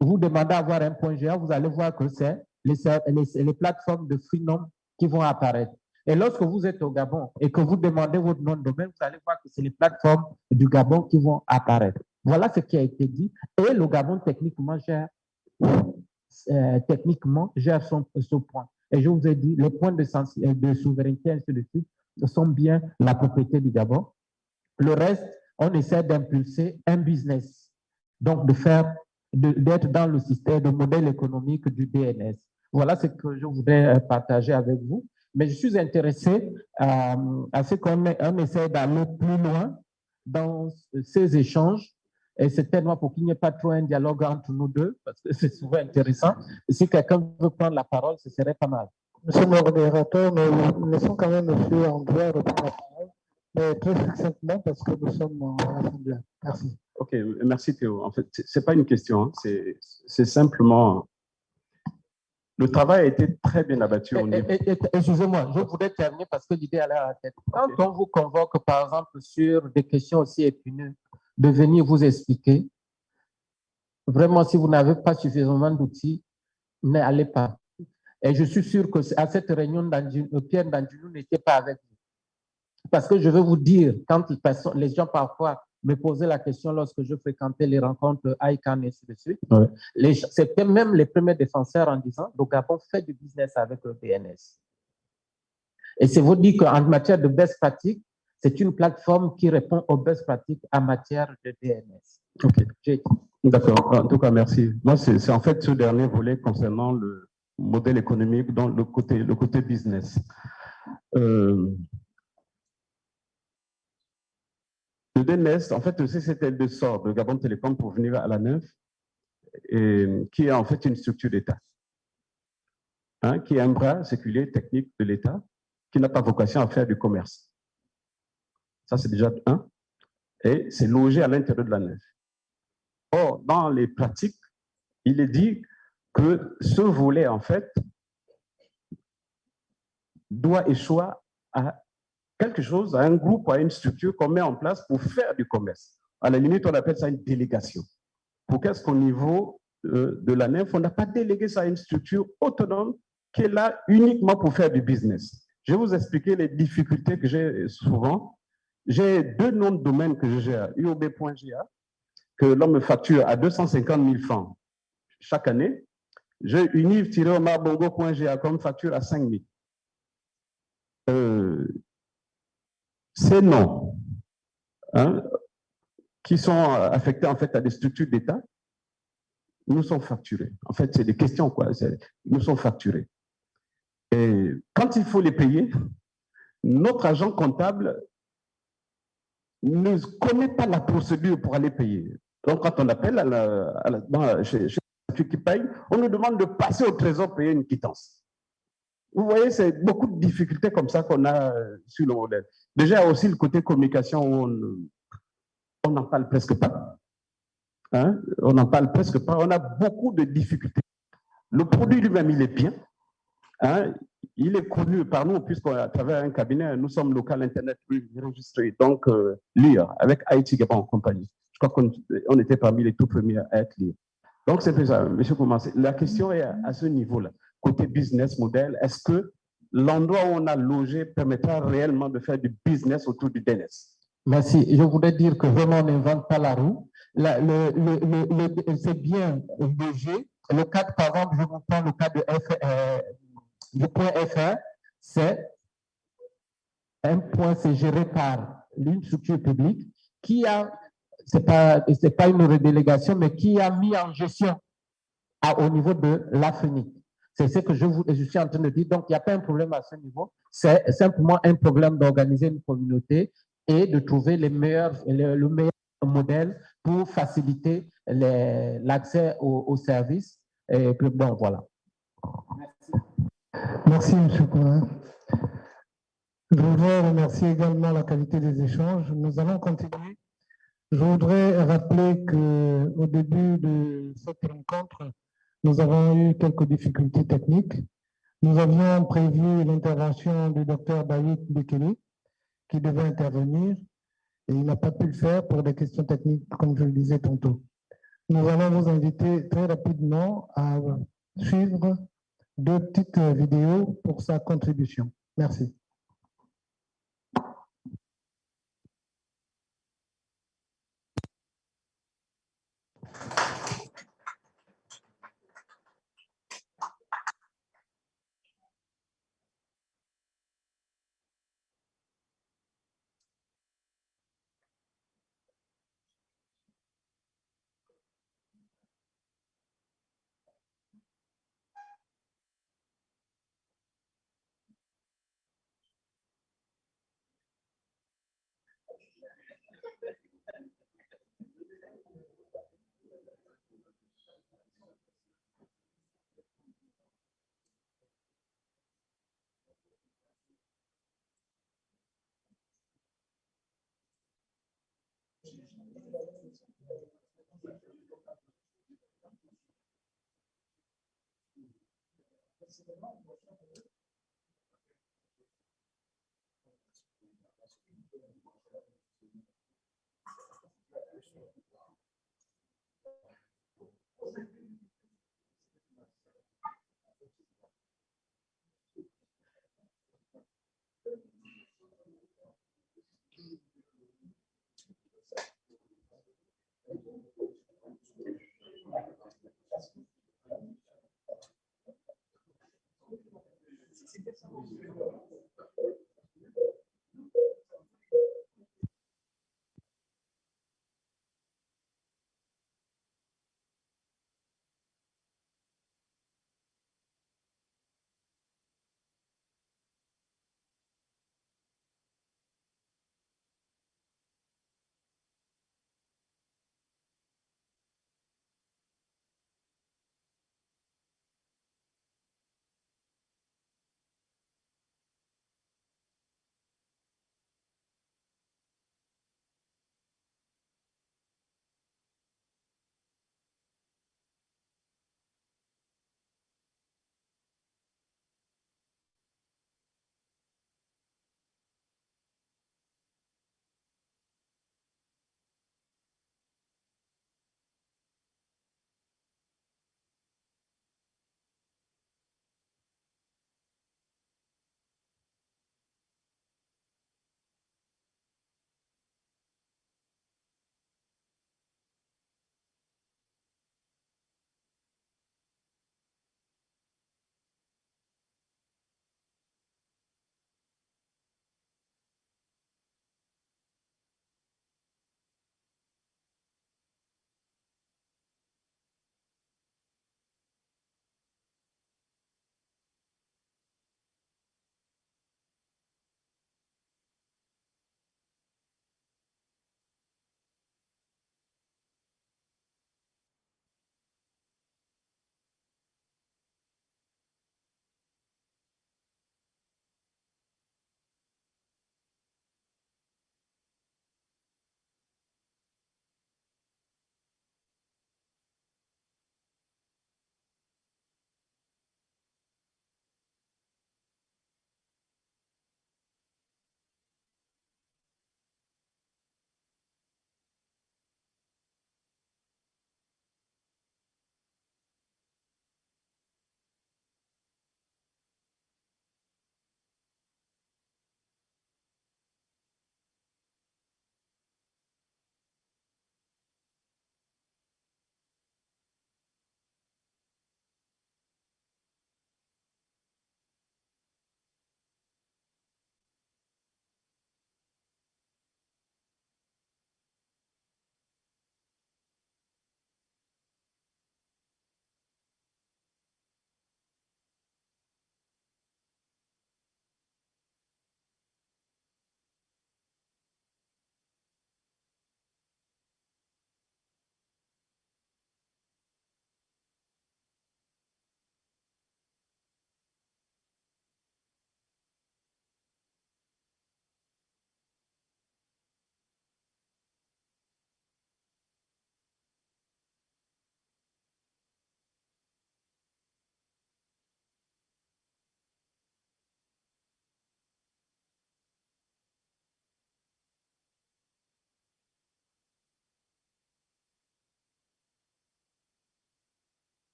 [SPEAKER 1] vous demandez à avoir un point GA, vous allez voir que c'est les plateformes de Freenom qui vont apparaître. Et lorsque vous êtes au Gabon et que vous demandez votre nom de domaine, vous allez voir que c'est les plateformes du Gabon qui vont apparaître. Voilà ce qui a été dit. Et le Gabon, techniquement, gère ce point. Et je vous ai dit, les points de souveraineté, ainsi de suite, sont bien la propriété du Gabon. Le reste, on essaie d'impulser un business. Donc, d'être dans le système, de modèle économique du DNS. Voilà ce que je voudrais partager avec vous. Mais je suis intéressé à ce qu'on essaie d'aller plus loin dans ces échanges. Et c'est tellement pour qu'il n'y ait pas trop un dialogue entre nous deux, parce que c'est souvent intéressant. Et si quelqu'un veut prendre la parole, ce serait pas mal.
[SPEAKER 6] Monsieur le modérateur, nous laissons quand même M. André reprendre la parole, mais très succinctement parce que nous sommes en assemblée. Merci.
[SPEAKER 4] Ok, merci Théo. En fait, ce n'est pas une question, hein. C'est simplement... Le travail a été très bien abattu au niveau.
[SPEAKER 1] Excusez-moi, je voudrais terminer parce que l'idée a l'air à la tête. Quand on vous convoque, par exemple, sur des questions aussi épineuses, de venir vous expliquer, vraiment, si vous n'avez pas suffisamment d'outils, n'allez pas. Et je suis sûr que à cette réunion, Pierre Dandjinou n'était pas avec vous. Parce que je veux vous dire, quand les gens parfois me posaient la question lorsque je fréquentais les rencontres ICANN et ainsi de suite, c'était même les premiers défenseurs en disant le Gabon fait du business avec le DNS. Et c'est vous dire qu'en matière de best practice, c'est une plateforme qui répond aux best practices en matière de DNS.
[SPEAKER 4] Ok, d'accord. En tout cas, merci. Moi, c'est en fait ce dernier volet concernant le modèle économique, dans le côté business. Le DNS, en fait, le CCTL2 sort de Gabon Télécom pour venir à la NEF, qui est en fait une structure d'État, hein, qui est un bras séculier technique de l'État, qui n'a pas vocation à faire du commerce. Ça, c'est déjà un. Et c'est logé à l'intérieur de la NEF. Or, dans les pratiques, il est dit que ce volet, en fait, doit échouer à quelque chose, à un groupe, à une structure qu'on met en place pour faire du commerce. À la limite, on appelle ça une délégation. Pour qu'est-ce qu'au niveau de la NEF, on n'a pas délégué ça à une structure autonome qui est là uniquement pour faire du business. Je vais vous expliquer les difficultés que j'ai souvent. J'ai deux noms de domaine que je gère, uob.ga, que l'on me facture à 250 000 francs chaque année. J'ai univ-omarbongo.ga comme facture à 5 000. Ces noms, hein, qui sont affectés en fait à des structures d'État, nous sont facturés. En fait, c'est des questions, quoi. Nous sont facturés. Et quand il faut les payer, notre agent comptable ne connaît pas la procédure pour aller payer. Donc, quand on appelle chez celui qui paye, on nous demande de passer au trésor payer une quittance. Vous voyez, c'est beaucoup de difficultés comme ça qu'on a sur le modèle. Déjà, il y a aussi le côté communication où on n'en parle presque pas. Hein? On n'en parle presque pas. On a beaucoup de difficultés. Le produit lui-même, il est bien. Hein? Il est connu par nous, puisqu'à travers un cabinet, nous sommes local Internet enregistré. Donc, LIR, avec IT Gabon en compagnie. Je crois qu'on était parmi les tout premiers à être LIR. Donc, c'est ça, M. Koumas. La question est à ce niveau-là. Côté business model, est-ce que l'endroit où on a logé permettra réellement de faire du business autour du DNS?
[SPEAKER 1] Merci. Je voudrais dire que vraiment, on n'invente pas la roue. C'est bien léger. Le cadre, par exemple, je vous prends le cas de du point F1, c'est un point, c'est géré par une structure publique qui a, c'est pas une redélégation, mais qui a mis en gestion au niveau de l'AFNI. C'est ce que je suis en train de dire. Donc, il n'y a pas un problème à ce niveau. C'est simplement un problème d'organiser une communauté et de trouver le meilleur modèle pour faciliter l'accès aux services. Et puis, bon, voilà.
[SPEAKER 6] Merci, M. Coin. Je voudrais remercier également la qualité des échanges. Nous allons continuer. Je voudrais rappeler qu'au début de cette rencontre, nous avons eu quelques difficultés techniques. Nous avions prévu l'intervention du docteur David Bekele, qui devait intervenir, et il n'a pas pu le faire pour des questions techniques, comme je le disais tantôt. Nous allons vous inviter très rapidement à suivre 2 petites vidéos pour sa contribution. Merci.